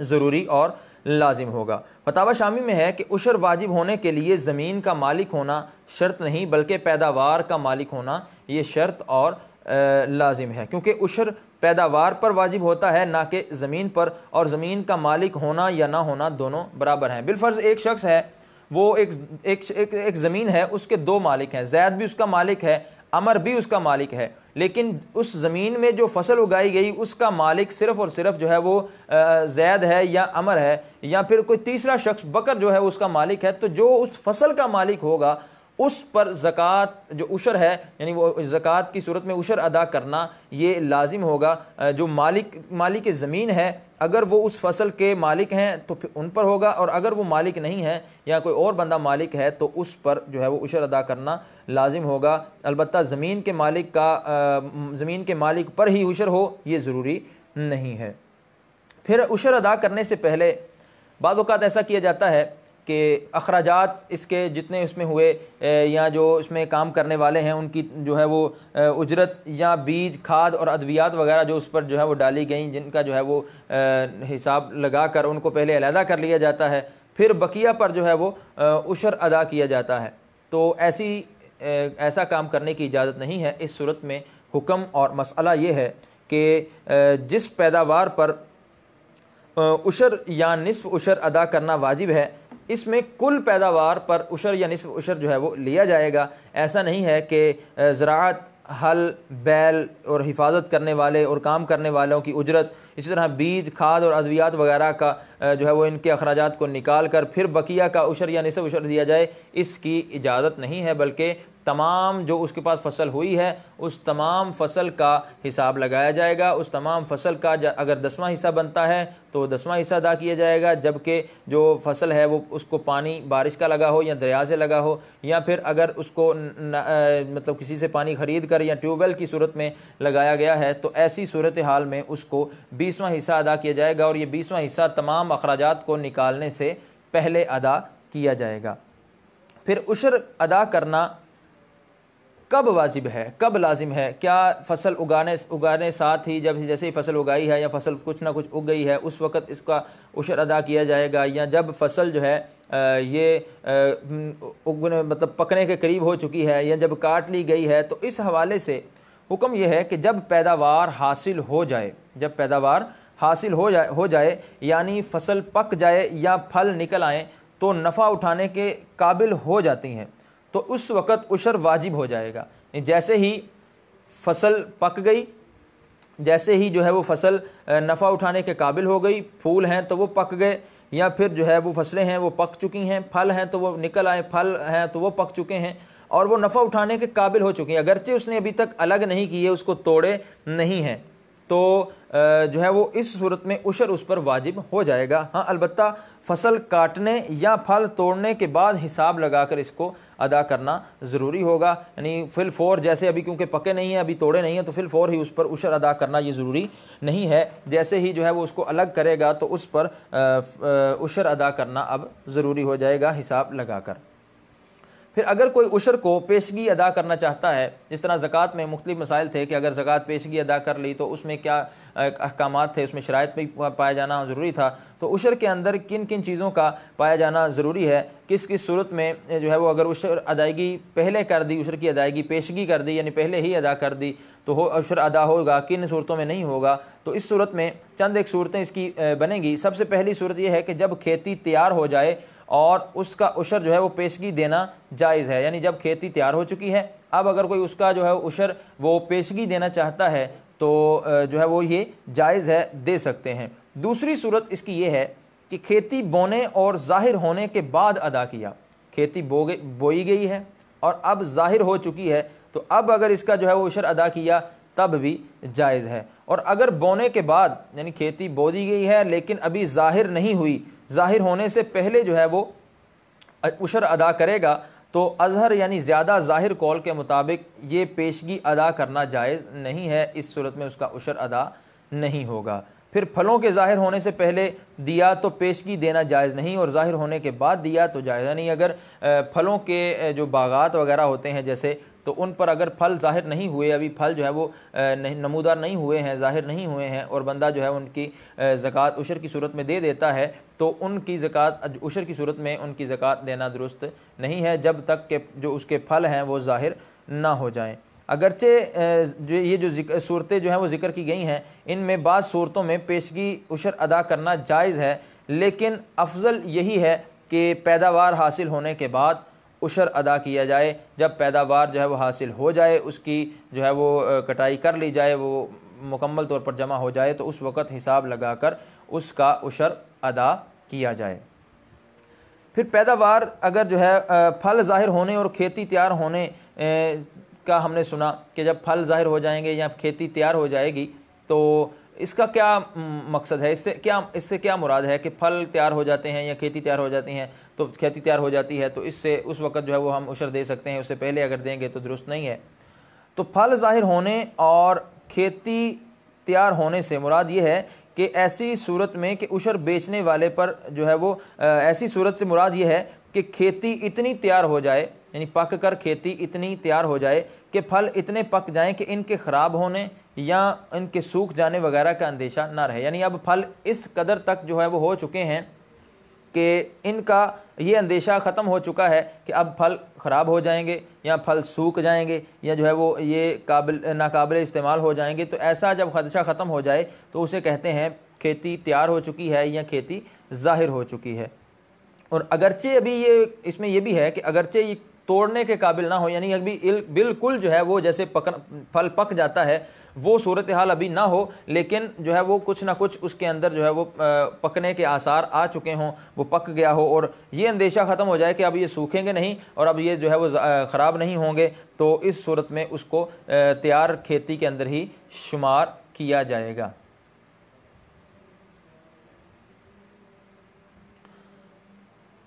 ضروری اور لازم ہوگا۔ فتاوی شامی میں ہے کہ عشر واجب ہونے کے لیے زمین کا مالک ہونا شرط نہیں بلکہ پیداوار کا مالک ہونا یہ شرط اور لازم ہے، کیونکہ عشر پیداوار پر واجب ہوتا ہے نہ کہ زمین پر، اور زمین کا مالک ہونا یا نہ ہونا دونوں برابر ہیں۔ بالفرض ایک شخص ہے، وہ ایک زمین ہے، اس کے دو مالک ہیں، زید بھی اس کا مالک ہے، عمر بھی اس کا مالک ہے، لیکن اس زمین میں جو فصل اگائی گئی اس کا مالک صرف اور صرف جو ہے وہ زید ہے یا عمر ہے، یا پھر کوئی تیسرا شخص بکر جو ہے اس کا مالک ہے، تو جو اس فصل کا مالک ہوگا اس پر زکوٰۃ جو عشر ہے، یعنی وہ زکوٰۃ کی صورت میں عشر ادا کرنا یہ لازم ہوگا۔ جو مالک زمین ہے اگر وہ اس فصل کے مالک ہیں تو پھر ان پر ہوگا، اور اگر وہ مالک نہیں ہے یا کوئی اور بندہ مالک ہے تو اس پر جو ہے وہ عشر ادا کرنا لازم ہوگا۔ البتہ زمین کے مالک پر ہی عشر ہو یہ ضروری نہیں ہے۔ پھر عشر ادا کرنے سے پہلے بعض اوقات ایسا کیا جاتا ہے کہ اخراجات اس کے جتنے اس میں ہوئے یا جو اس میں کام کرنے والے ہیں ان کی جو ہے وہ اجرت یا بیج کھاد اور ادویات وغیرہ جو اس پر جو ہے وہ ڈالی گئیں، جن کا جو ہے وہ حساب لگا کر ان کو پہلے علیحدہ کر لیا جاتا ہے، پھر بقیہ پر جو ہے وہ عشر ادا کیا جاتا ہے۔ تو ایسا کام کرنے کی اجازت نہیں ہے۔ اس صورت میں حکم اور مسئلہ یہ ہے کہ جس پیداوار پر عشر یا نصف عشر ادا کرنا واجب ہے اس میں کل پیداوار پر عشر یا نصف عشر جو ہے وہ لیا جائے گا۔ ایسا نہیں ہے کہ زراعت، ہل، بیل اور حفاظت کرنے والے اور کام کرنے والوں کی اجرت، اسی طرح بیج کھاد اور ادویات وغیرہ کا جو ہے وہ ان کے اخراجات کو نکال کر پھر بقیہ کا عشر یا نصف عشر دیا جائے، اس کی اجازت نہیں ہے، بلکہ تمام جو اس کے پاس فصل ہوئی ہے اس تمام فصل کا حساب لگایا جائے گا۔ اس تمام فصل کا اگر 10واں حصہ بنتا ہے تو 10واں حصہ ادا کیا جائے گا، جبکہ جو فصل ہے وہ اس کو پانی بارش کا لگا ہو یا دریا سے لگا ہو، یا پھر اگر اس کو مطلب کسی سے پانی خرید کر یا ٹیوب ویل کی صورت میں لگایا گیا ہے تو ایسی صورتحال میں اس کو 20واں حصہ ادا کیا جائے گا، اور یہ 20واں حصہ تمام اخراجات کو نکالنے سے پہلے ادا کیا جائے گا۔ پھر عشر ادا کرنا کب واجب ہے، کب لازم ہے؟ کیا فصل اگانے ساتھ ہی جیسے ہی فصل اگائی ہے یا فصل کچھ نہ کچھ اگ گئی ہے اس وقت اس کا عشر ادا کیا جائے گا، یا جب فصل جو ہے یہ مطلب پکنے کے قریب ہو چکی ہے یا جب کاٹ لی گئی ہے؟ تو اس حوالے سے حکم یہ ہے کہ جب پیداوار حاصل ہو جائے یعنی فصل پک جائے یا پھل نکل آئیں تو نفع اٹھانے کے قابل ہو جاتی ہیں تو اس وقت عشر واجب ہو جائے گا۔ جیسے ہی فصل پک گئی، جیسے ہی جو ہے وہ فصل نفع اٹھانے کے قابل ہو گئی، پھول ہیں تو وہ پک گئے، یا پھر جو ہے وہ فصلیں ہیں وہ پک چکی ہیں، پھل ہیں تو وہ نکل آئے، پھل ہیں تو وہ پک چکے ہیں اور وہ نفع اٹھانے کے قابل ہو چکی ہیں، اگرچہ اس نے ابھی تک الگ نہیں کیے، اس کو توڑے نہیں ہیں، تو جو ہے وہ اس صورت میں عشر اس پر واجب ہو جائے گا۔ ہاں البتہ فصل کاٹنے یا پھل توڑنے کے بعد حساب لگا کر اس کو ادا کرنا ضروری ہوگا، یعنی فی الفور جیسے ابھی کیونکہ پکے نہیں ہیں، ابھی توڑے نہیں ہیں، تو فی الفور ہی اس پر عشر ادا کرنا یہ ضروری نہیں ہے، جیسے ہی جو ہے وہ اس کو الگ کرے گا تو اس پر عشر ادا کرنا اب ضروری ہو جائے گا حساب لگا کر۔ پھر اگر کوئی عشر کو پیشگی ادا کرنا چاہتا ہے، جس طرح زکوٰۃ میں مختلف مسائل تھے کہ اگر زکوٰۃ پیشگی ادا کر لی تو اس میں کیا احکامات تھے، اس میں شرائط بھی پایا جانا ضروری تھا، تو عشر کے اندر کن کن چیزوں کا پایا جانا ضروری ہے، کس کس صورت میں جو ہے وہ اگر عشر ادائیگی پہلے کر دی، عشر کی ادائیگی پیشگی کر دی یعنی پہلے ہی ادا کر دی تو عشر ادا ہوگا، کن صورتوں میں نہیں ہوگا۔ تو اس صورت میں چند ایک صورتیں اس کی بنیں گی۔ سب سے پہلی صورت یہ ہے کہ جب کھیتی تیار ہو جائے اور اس کا عشر جو ہے وہ پیشگی دینا جائز ہے، یعنی جب کھیتی تیار ہو چکی ہے اب اگر کوئی اس کا جو ہے عشر وہ پیشگی دینا چاہتا ہے تو جو ہے وہ یہ جائز ہے، دے سکتے ہیں۔ دوسری صورت اس کی یہ ہے کہ کھیتی بونے اور ظاہر ہونے کے بعد ادا کیا، کھیتی بوئی گئی ہے اور اب ظاہر ہو چکی ہے تو اب اگر اس کا جو ہے وہ عشر ادا کیا تب بھی جائز ہے، اور اگر بونے کے بعد یعنی کھیتی بو دی گئی ہے لیکن ابھی ظاہر نہیں ہوئی، ظاہر ہونے سے پہلے جو ہے وہ عشر ادا کرے گا تو اظہر یعنی زیادہ ظاہر قول کے مطابق یہ پیشگی ادا کرنا جائز نہیں ہے، اس صورت میں اس کا عشر ادا نہیں ہوگا۔ پھر پھلوں کے ظاہر ہونے سے پہلے دیا تو پیشگی دینا جائز نہیں، اور ظاہر ہونے کے بعد دیا تو جائز نہیں۔ اگر پھلوں کے جو باغات وغیرہ ہوتے ہیں جیسے تو ان پر اگر پھل ظاہر نہیں ہوئے، ابھی پھل جو ہے وہ نمودار نہیں ہوئے ہیں، ظاہر نہیں ہوئے ہیں، اور بندہ جو ہے ان کی زکوٰۃ عشر کی صورت میں دے دیتا ہے، تو ان کی زکوٰۃ عشر کی صورت میں ان کی زکوٰۃ دینا درست نہیں ہے جب تک کہ جو اس کے پھل ہیں وہ ظاہر نہ ہو جائیں۔ اگرچہ یہ جو صورتیں جو ہیں وہ ذکر کی گئی ہیں، ان میں بعض صورتوں میں پیشگی عشر ادا کرنا جائز ہے، لیکن افضل یہی ہے کہ پیداوار حاصل ہونے کے بعد عشر ادا کیا جائے۔ جب پیداوار جو ہے وہ حاصل ہو جائے، اس کی جو ہے وہ کٹائی کر لی جائے، وہ مکمل طور پر جمع ہو جائے، تو اس وقت حساب لگا کر اس کا عشر ادا کیا جائے۔ پھر پیداوار اگر جو ہے پھل ظاہر ہونے اور کھیتی تیار ہونے کا ہم نے سنا کہ جب پھل ظاہر ہو جائیں گے یا کھیتی تیار ہو جائے گی، تو اس کا کیا مقصد ہے، اس سے کیا مراد ہے کہ پھل تیار ہو جاتے ہیں یا کھیتی تیار ہو جاتی ہیں، تو کھیتی تیار ہو جاتی ہے تو اس سے اس وقت جو ہے وہ ہم عشر دے سکتے ہیں، اس سے پہلے اگر دیں گے تو درست نہیں ہے۔ تو پھل ظاہر ہونے اور کھیتی تیار ہونے سے مراد یہ ہے کہ ایسی صورت میں کہ عشر بیچنے والے پر جو ہے وہ ایسی صورت سے مراد یہ ہے کہ کھیتی اتنی تیار ہو جائے، یعنی پک کر کھیتی اتنی تیار ہو جائے کہ پھل اتنے پک جائیں کہ ان کے خراب ہونے یا ان کے سوکھ جانے وغیرہ کا اندیشہ نہ رہے، یعنی اب پھل اس قدر تک جو ہے وہ ہو چکے ہیں کہ ان کا یہ اندیشہ ختم ہو چکا ہے کہ اب پھل خراب ہو جائیں گے یا پھل سوکھ جائیں گے یا جو ہے وہ یہ ناقابل استعمال ہو جائیں گے۔ تو ایسا جب خدشہ ختم ہو جائے تو اسے کہتے ہیں کھیتی تیار ہو چکی ہے یا کھیتی ظاہر ہو چکی ہے۔ اور اگرچہ ابھی یہ اس میں یہ بھی ہے کہ اگرچہ یہ توڑنے کے قابل نہ ہو، یعنی ابھی بالکل جو ہے وہ جیسے پھل پک جاتا ہے وہ صورتحال ابھی نہ ہو، لیکن جو ہے وہ کچھ نہ کچھ اس کے اندر جو ہے وہ پکنے کے آثار آ چکے ہوں، وہ پک گیا ہو اور یہ اندیشہ ختم ہو جائے کہ اب یہ سوکھیں گے نہیں اور اب یہ جو ہے وہ خراب نہیں ہوں گے، تو اس صورت میں اس کو تیار کھیتی کے اندر ہی شمار کیا جائے گا۔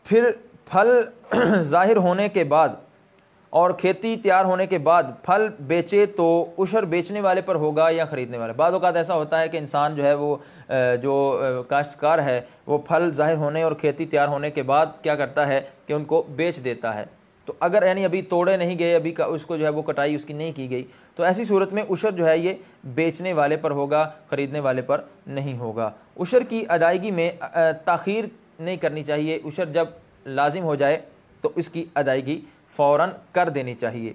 پھر پھل ظاہر ہونے کے بعد اور کھیتی تیار ہونے کے بعد پھل بیچے تو عشر بیچنے والے پر ہوگا یا خریدنے والے؟ بعض اوقات ایسا ہوتا ہے کہ انسان جو ہے وہ جو کاشتکار ہے وہ پھل ظاہر ہونے اور کھیتی تیار ہونے کے بعد کیا کرتا ہے کہ ان کو بیچ دیتا ہے، تو اگر یعنی ابھی توڑے نہیں گئے، ابھی اس کو جو ہے وہ کٹائی اس کی نہیں کی گئی، تو ایسی صورت میں عشر جو ہے یہ بیچنے والے پر ہوگا، خریدنے والے پر نہیں ہوگا۔ عشر کی ادائیگی میں تاخیر نہیں کرنی چاہیے، عشر جب لازم ہو جائے تو اس کی ادائیگی فوراً کر دینی چاہیے۔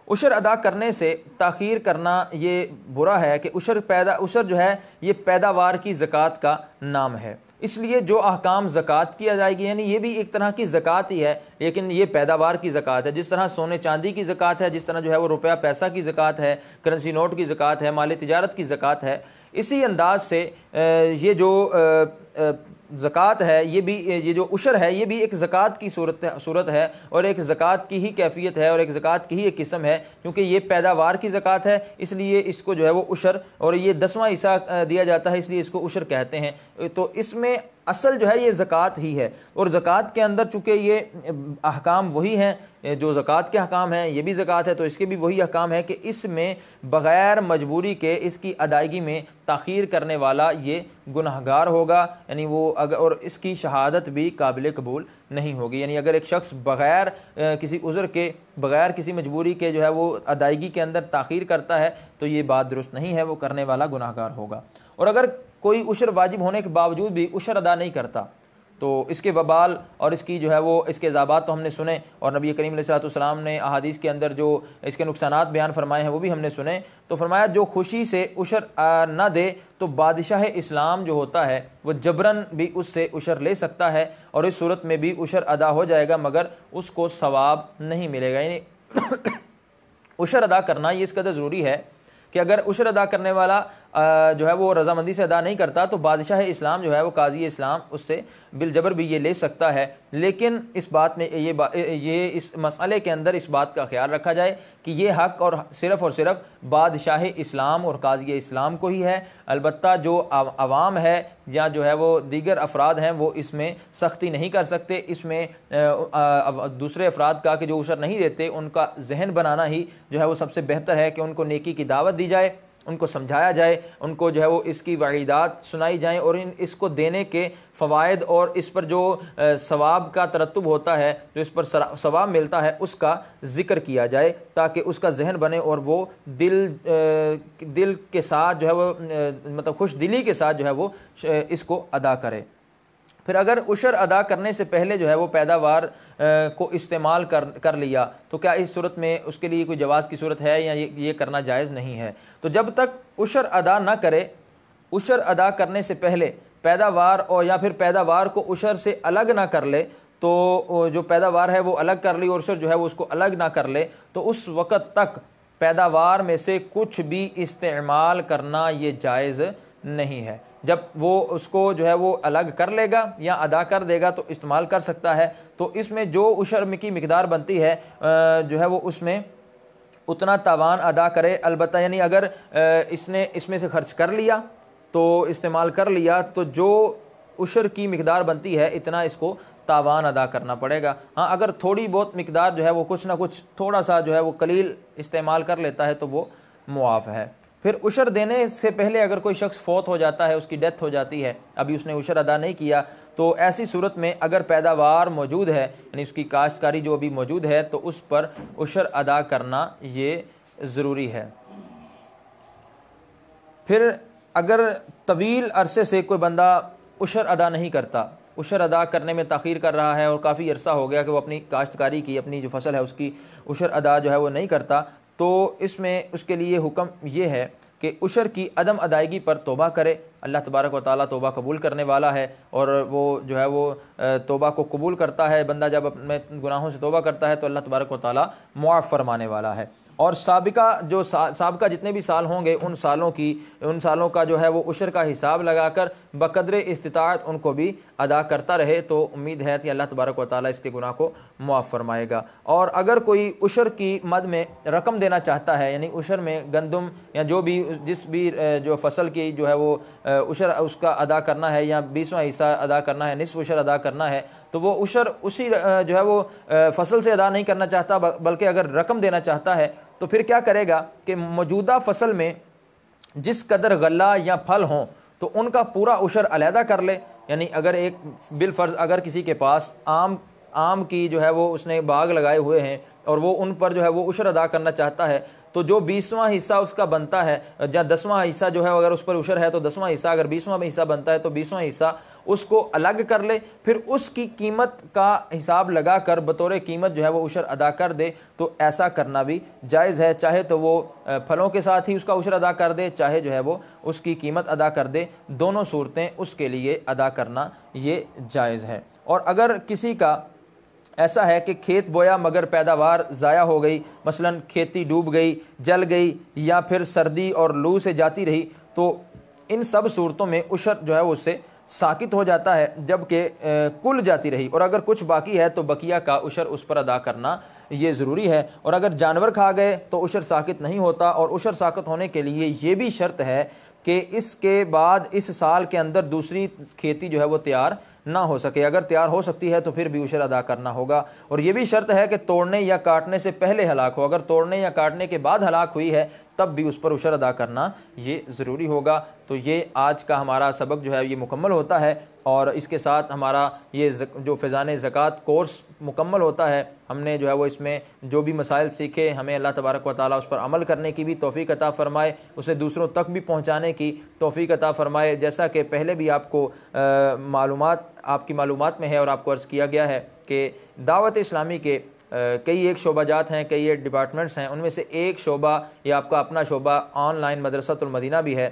عشر ادا کرنے سے تاخیر کرنا یہ برا ہے کہ عشر جو ہے یہ پیداوار کی زکوٰۃ کا نام ہے، اس لیے جو احکام زکوٰۃ کی ادائیگی یعنی یہ بھی ایک طرح کی زکوٰۃ ہی ہے، لیکن یہ پیداوار کی زکوٰۃ ہے، جس طرح سونے چاندی کی زکوٰۃ ہے، جس طرح جو ہے وہ روپیہ پیسہ کی زکوٰۃ ہے، کرنسی نوٹ کی زکوٰۃ ہے، مال تجارت کی زکوٰۃ ہے، اسی انداز سے یہ جو زکوٰۃ ہے یہ جو عشر ہے یہ بھی ایک زکوٰۃ کی صورت ہے اور ایک زکوٰۃ کی ہی کیفیت ہے اور ایک زکوٰۃ کی ہی ایک قسم ہے، کیونکہ یہ پیداوار کی زکوٰۃ ہے، اس لیے اس کو جو ہے وہ عشر، اور یہ 10واں حصہ دیا جاتا ہے اس لیے اس کو عشر کہتے ہیں۔ تو اس میں اصل جو ہے یہ زکوٰۃ ہی ہے، اور زکوٰۃ کے اندر چونکہ یہ احکام وہی ہیں جو زکوٰۃ کے احکام ہیں، یہ بھی زکوٰۃ ہے تو اس کے بھی وہی احکام ہے کہ اس میں بغیر مجبوری کے اس کی ادائیگی میں تاخیر کرنے والا یہ گنہگار ہوگا، یعنی وہ اور اس کی شہادت بھی قابل قبول نہیں ہوگی، یعنی اگر ایک شخص بغیر کسی عذر کے، بغیر کسی مجبوری کے جو ہے وہ ادائیگی کے اندر تاخیر کرتا ہے تو یہ بات درست نہیں ہے، وہ کرنے والا گنہگار ہوگا۔ اور اگر کوئی عشر واجب ہونے کے باوجود بھی عشر ادا نہیں کرتا تو اس کے وبال اور اس کی جو ہے وہ اس کے عذابات تو ہم نے سنے، اور نبی کریم علیہ الصلوۃ والسلام نے احادیث کے اندر جو اس کے نقصانات بیان فرمائے ہیں وہ بھی ہم نے سنے۔ تو فرمایا جو خوشی سے عشر نہ دے تو بادشاہ اسلام جو ہوتا ہے وہ جبراً بھی اس سے عشر لے سکتا ہے، اور اس صورت میں بھی عشر ادا ہو جائے گا مگر اس کو ثواب نہیں ملے گا۔ یعنی عشر ادا کرنا یہ اس قدر ضروری ہے کہ اگر عشر ادا کرنے والا جو ہے وہ رضامندی سے ادا نہیں کرتا تو بادشاہ اسلام جو ہے وہ قاضی اسلام اس سے بالجبر بھی یہ لے سکتا ہے، لیکن اس بات میں یہ اس مسئلے کے اندر اس بات کا خیال رکھا جائے کہ یہ حق اور صرف بادشاہ اسلام اور قاضی اسلام کو ہی ہے، البتہ جو عوام ہے یا جو ہے وہ دیگر افراد ہیں وہ اس میں سختی نہیں کر سکتے، اس میں دوسرے افراد کا کہ جو عشر نہیں دیتے ان کا ذہن بنانا ہی جو ہے وہ سب سے بہتر ہے کہ ان کو نیکی کی دعوت دی جائے، ان کو سمجھایا جائے، ان کو جو ہے وہ اس کی وعیدات سنائی جائیں، اور اس کو دینے کے فوائد اور اس پر جو ثواب کا ترتب ہوتا ہے، جو اس پر ثواب ملتا ہے، اس کا ذکر کیا جائے تاکہ اس کا ذہن بنے اور وہ دل کے ساتھ جو ہے وہ مطلب خوش دلی کے ساتھ جو ہے وہ اس کو ادا کرے۔ پھر اگر عشر ادا کرنے سے پہلے جو ہے وہ پیداوار کو استعمال کر لیا تو کیا اس صورت میں اس کے لیے کوئی جواز کی صورت ہے یا یہ کرنا جائز نہیں ہے؟ تو جب تک عشر ادا نہ کرے، عشر ادا کرنے سے پہلے پیداوار اور یا پھر پیداوار کو عشر سے الگ نہ کر لے، تو جو پیداوار ہے وہ الگ کر لی اور عشر جو ہے وہ اس کو الگ نہ کر لے، تو اس وقت تک پیداوار میں سے کچھ بھی استعمال کرنا یہ جائز نہیں ہے۔ جب وہ اس کو جو ہے وہ الگ کر لے گا یا ادا کر دے گا تو استعمال کر سکتا ہے، تو اس میں جو عشر کی مقدار بنتی ہے جو ہے وہ اس میں اتنا تاوان ادا کرے۔ البتہ یعنی اگر اس نے اس میں سے خرچ کر لیا تو استعمال کر لیا تو جو عشر کی مقدار بنتی ہے اتنا اس کو تاوان ادا کرنا پڑے گا۔ ہاں اگر تھوڑی بہت مقدار جو ہے وہ کچھ نہ کچھ تھوڑا سا جو ہے وہ قلیل استعمال کر لیتا ہے تو وہ معاف ہے۔ پھر عشر دینے سے پہلے اگر کوئی شخص فوت ہو جاتا ہے، اس کی ڈیتھ ہو جاتی ہے، ابھی اس نے عشر ادا نہیں کیا، تو ایسی صورت میں اگر پیداوار موجود ہے یعنی اس کی کاشتکاری جو ابھی موجود ہے تو اس پر عشر ادا کرنا یہ ضروری ہے۔ پھر اگر طویل عرصے سے کوئی بندہ عشر ادا نہیں کرتا، عشر ادا کرنے میں تاخیر کر رہا ہے اور کافی عرصہ ہو گیا کہ وہ اپنی کاشتکاری کی، اپنی جو فصل ہے اس کی عشر ادا جو ہے وہ نہیں کرتا، تو اس میں اس کے لیے حکم یہ ہے کہ عشر کی عدم ادائیگی پر توبہ کرے۔ اللہ تبارک و تعالیٰ توبہ قبول کرنے والا ہے، اور وہ جو ہے وہ توبہ کو قبول کرتا ہے۔ بندہ جب اپنے گناہوں سے توبہ کرتا ہے تو اللہ تبارک و تعالیٰ معاف فرمانے والا ہے۔ اور سابقہ جتنے بھی سال ہوں گے ان سالوں کا جو ہے وہ عشر کا حساب لگا کر بقدر استطاعت ان کو بھی ادا کرتا رہے، تو امید ہے کہ اللہ تبارک و تعالیٰ اس کے گناہ کو معاف فرمائے گا۔ اور اگر کوئی عشر کی مد میں رقم دینا چاہتا ہے، یعنی عشر میں گندم یا جس بھی جو فصل کی جو ہے وہ عشر اس کا ادا کرنا ہے یا 20واں حصہ ادا کرنا ہے، نصف عشر ادا کرنا ہے، تو وہ عشر اسی جو ہے وہ فصل سے ادا نہیں کرنا چاہتا بلکہ اگر رقم دینا چاہتا ہے تو پھر کیا کرے گا کہ موجودہ فصل میں جس قدر غلہ یا پھل ہوں تو ان کا پورا عشر علیحدہ کر لے۔ یعنی اگر ایک بالفرض اگر کسی کے پاس آم کی جو ہے وہ اس نے باغ لگائے ہوئے ہیں اور وہ ان پر جو ہے وہ عشر ادا کرنا چاہتا ہے، تو جو 20واں حصہ اس کا بنتا ہے یا 10واں حصہ جو ہے اگر اس پر عشر ہے تو 10واں حصہ، اگر 20واں حصہ بنتا ہے تو 20واں حصہ اس کو الگ کر لے، پھر اس کی قیمت کا حساب لگا کر بطور قیمت جو ہے وہ عشر ادا کر دے۔ تو ایسا کرنا بھی جائز ہے، چاہے تو وہ پھلوں کے ساتھ ہی اس کا عشر ادا کر دے، چاہے جو ہے وہ اس کی قیمت ادا کر دے، دونوں صورتیں اس کے لیے ادا کرنا یہ جائز ہے۔ اور اگر کسی کا ایسا ہے کہ کھیت بویا مگر پیداوار ضائع ہو گئی، مثلا کھیتی ڈوب گئی، جل گئی یا پھر سردی اور لو سے جاتی رہی، تو ان سب صورتوں میں عشر جو ہے وہ اس سے ساقط ہو جاتا ہے، جبکہ کل جاتی رہی اور اگر کچھ باقی ہے تو بقیہ کا عشر اس پر ادا کرنا یہ ضروری ہے۔ اور اگر جانور کھا گئے تو عشر ساقط نہیں ہوتا، اور عشر ساقط ہونے کے لیے یہ بھی شرط ہے کہ اس کے بعد اس سال کے اندر دوسری کھیتی جو ہے وہ تیار نہ ہو سکے۔ اگر تیار ہو سکتی ہے تو پھر بھی عشر ادا کرنا ہوگا۔ اور یہ بھی شرط ہے کہ توڑنے یا کاٹنے سے پہلے ہلاک ہو، اگر توڑنے یا کاٹنے کے بعد ہلاک ہوئی ہے تب بھی اس پر عشر ادا کرنا یہ ضروری ہوگا۔ تو یہ آج کا ہمارا سبق جو ہے یہ مکمل ہوتا ہے، اور اس کے ساتھ ہمارا یہ جو فیضان زکوٰۃ کورس مکمل ہوتا ہے۔ ہم نے جو ہے وہ اس میں جو بھی مسائل سیکھے، ہمیں اللہ تبارک و تعالیٰ اس پر عمل کرنے کی بھی توفیق عطا فرمائے، اسے دوسروں تک بھی پہنچانے کی توفیق عطا فرمائے۔ جیسا کہ پہلے بھی آپ کو آپ کی معلومات میں ہے اور آپ کو عرض کیا گیا ہے کہ دعوت اسلامی کے کئی ایک شعبہ جات ہیں، کئی ایک ڈپارٹمنٹس ہیں، ان میں سے ایک شعبہ یا آپ کا اپنا شعبہ آن لائن مدرسۃ المدینہ بھی ہے،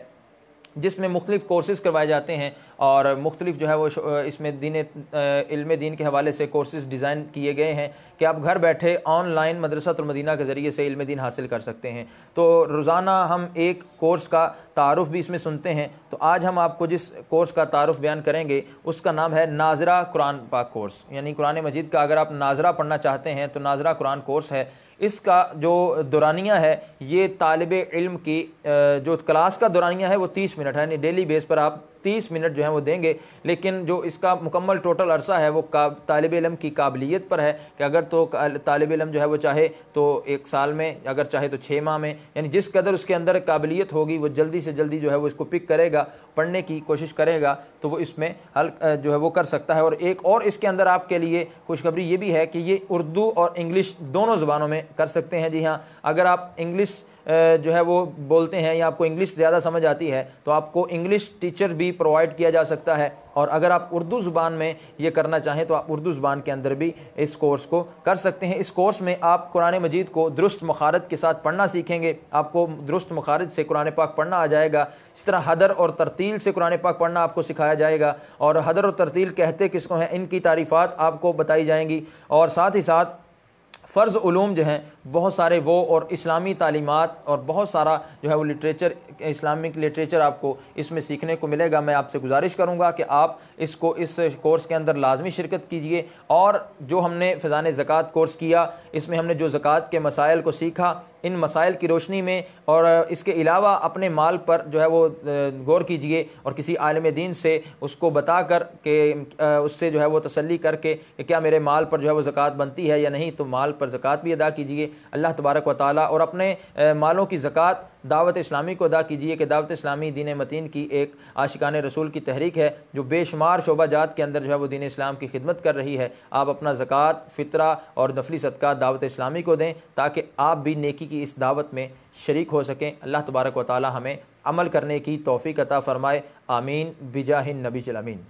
جس میں مختلف کورسز کروائے جاتے ہیں اور مختلف جو ہے وہ اس میں علم دین کے حوالے سے کورسز ڈیزائن کیے گئے ہیں کہ آپ گھر بیٹھے آن لائن مدرسۃ المدینہ کے ذریعے سے علم دین حاصل کر سکتے ہیں۔ تو روزانہ ہم ایک کورس کا تعارف بھی اس میں سنتے ہیں، تو آج ہم آپ کو جس کورس کا تعارف بیان کریں گے اس کا نام ہے ناظرہ قرآن پاک کورس، یعنی قرآن مجید کا اگر آپ ناظرہ پڑھنا چاہتے ہیں تو ناظرہ قرآن کورس ہے۔ اس کا جو دورانیہ ہے یہ طالب علم کی جو کلاس کا دورانیہ ہے وہ 30 منٹ ہے، یعنی ڈیلی بیس پر آپ 30 منٹ جو ہیں وہ دیں گے، لیکن جو اس کا مکمل ٹوٹل عرصہ ہے وہ طالب علم کی قابلیت پر ہے کہ اگر تو طالب علم جو ہے وہ چاہے تو 1 سال میں، اگر چاہے تو 6 ماہ میں، یعنی جس قدر اس کے اندر قابلیت ہوگی وہ جلدی سے جلدی جو ہے وہ اس کو پک کرے گا، پڑھنے کی کوشش کرے گا تو وہ اس میں حل جو ہے وہ کر سکتا ہے۔ اور ایک اور اس کے اندر آپ کے لیے خوشخبری یہ بھی ہے کہ یہ اردو اور انگلش دونوں زبانوں میں کر سکتے ہیں۔ جی ہاں، اگر آپ انگلش جو ہے وہ بولتے ہیں یا آپ کو انگلش زیادہ سمجھ آتی ہے تو آپ کو انگلش ٹیچر بھی پرووائڈ کیا جا سکتا ہے، اور اگر آپ اردو زبان میں یہ کرنا چاہیں تو آپ اردو زبان کے اندر بھی اس کورس کو کر سکتے ہیں۔ اس کورس میں آپ قرآن مجید کو درست مخارج کے ساتھ پڑھنا سیکھیں گے، آپ کو درست مخارج سے قرآن پاک پڑھنا آ جائے گا، اس طرح حدر اور ترتیل سے قرآن پاک پڑھنا آپ کو سکھایا جائے گا، اور حدر اور ترتیل کہتے کس کو ہیں ان کی تعریفات آپ کو بتائی جائیں گی، اور ساتھ ہی ساتھ فرض علوم جو ہیں بہت سارے وہ اور اسلامی تعلیمات اور بہت سارا جو ہے وہ لٹریچر، اسلامک لٹریچر آپ کو اس میں سیکھنے کو ملے گا۔ میں آپ سے گزارش کروں گا کہ آپ اس کورس کے اندر لازمی شرکت کیجئے، اور جو ہم نے فیضان زکوٰۃ کورس کیا اس میں ہم نے جو زکوٰۃ کے مسائل کو سیکھا، ان مسائل کی روشنی میں اور اس کے علاوہ اپنے مال پر جو ہے وہ غور کیجئے، اور کسی عالم دین سے اس کو بتا کر کہ اس سے جو ہے وہ تسلی کر کے کہ کیا میرے مال پر جو ہے وہ زکوٰۃ بنتی ہے یا نہیں، تو مال پر زکوٰۃ بھی ادا کیجئے اللہ تبارک و تعالیٰ، اور اپنے مالوں کی زکوٰۃ دعوت اسلامی کو ادا کیجئے کہ دعوت اسلامی دین متین کی ایک عاشقان رسول کی تحریک ہے جو بے شمار شعبہ جات کے اندر جو ہے وہ دین اسلام کی خدمت کر رہی ہے۔ آپ اپنا زکوٰۃ، فطرہ اور نفلی صدقات دعوت اسلامی کو دیں تاکہ آپ بھی نیکی کی اس دعوت میں شریک ہو سکیں۔ اللہ تبارک و تعالی ہمیں عمل کرنے کی توفیق عطا فرمائے، آمین بجاہ النبی الامین۔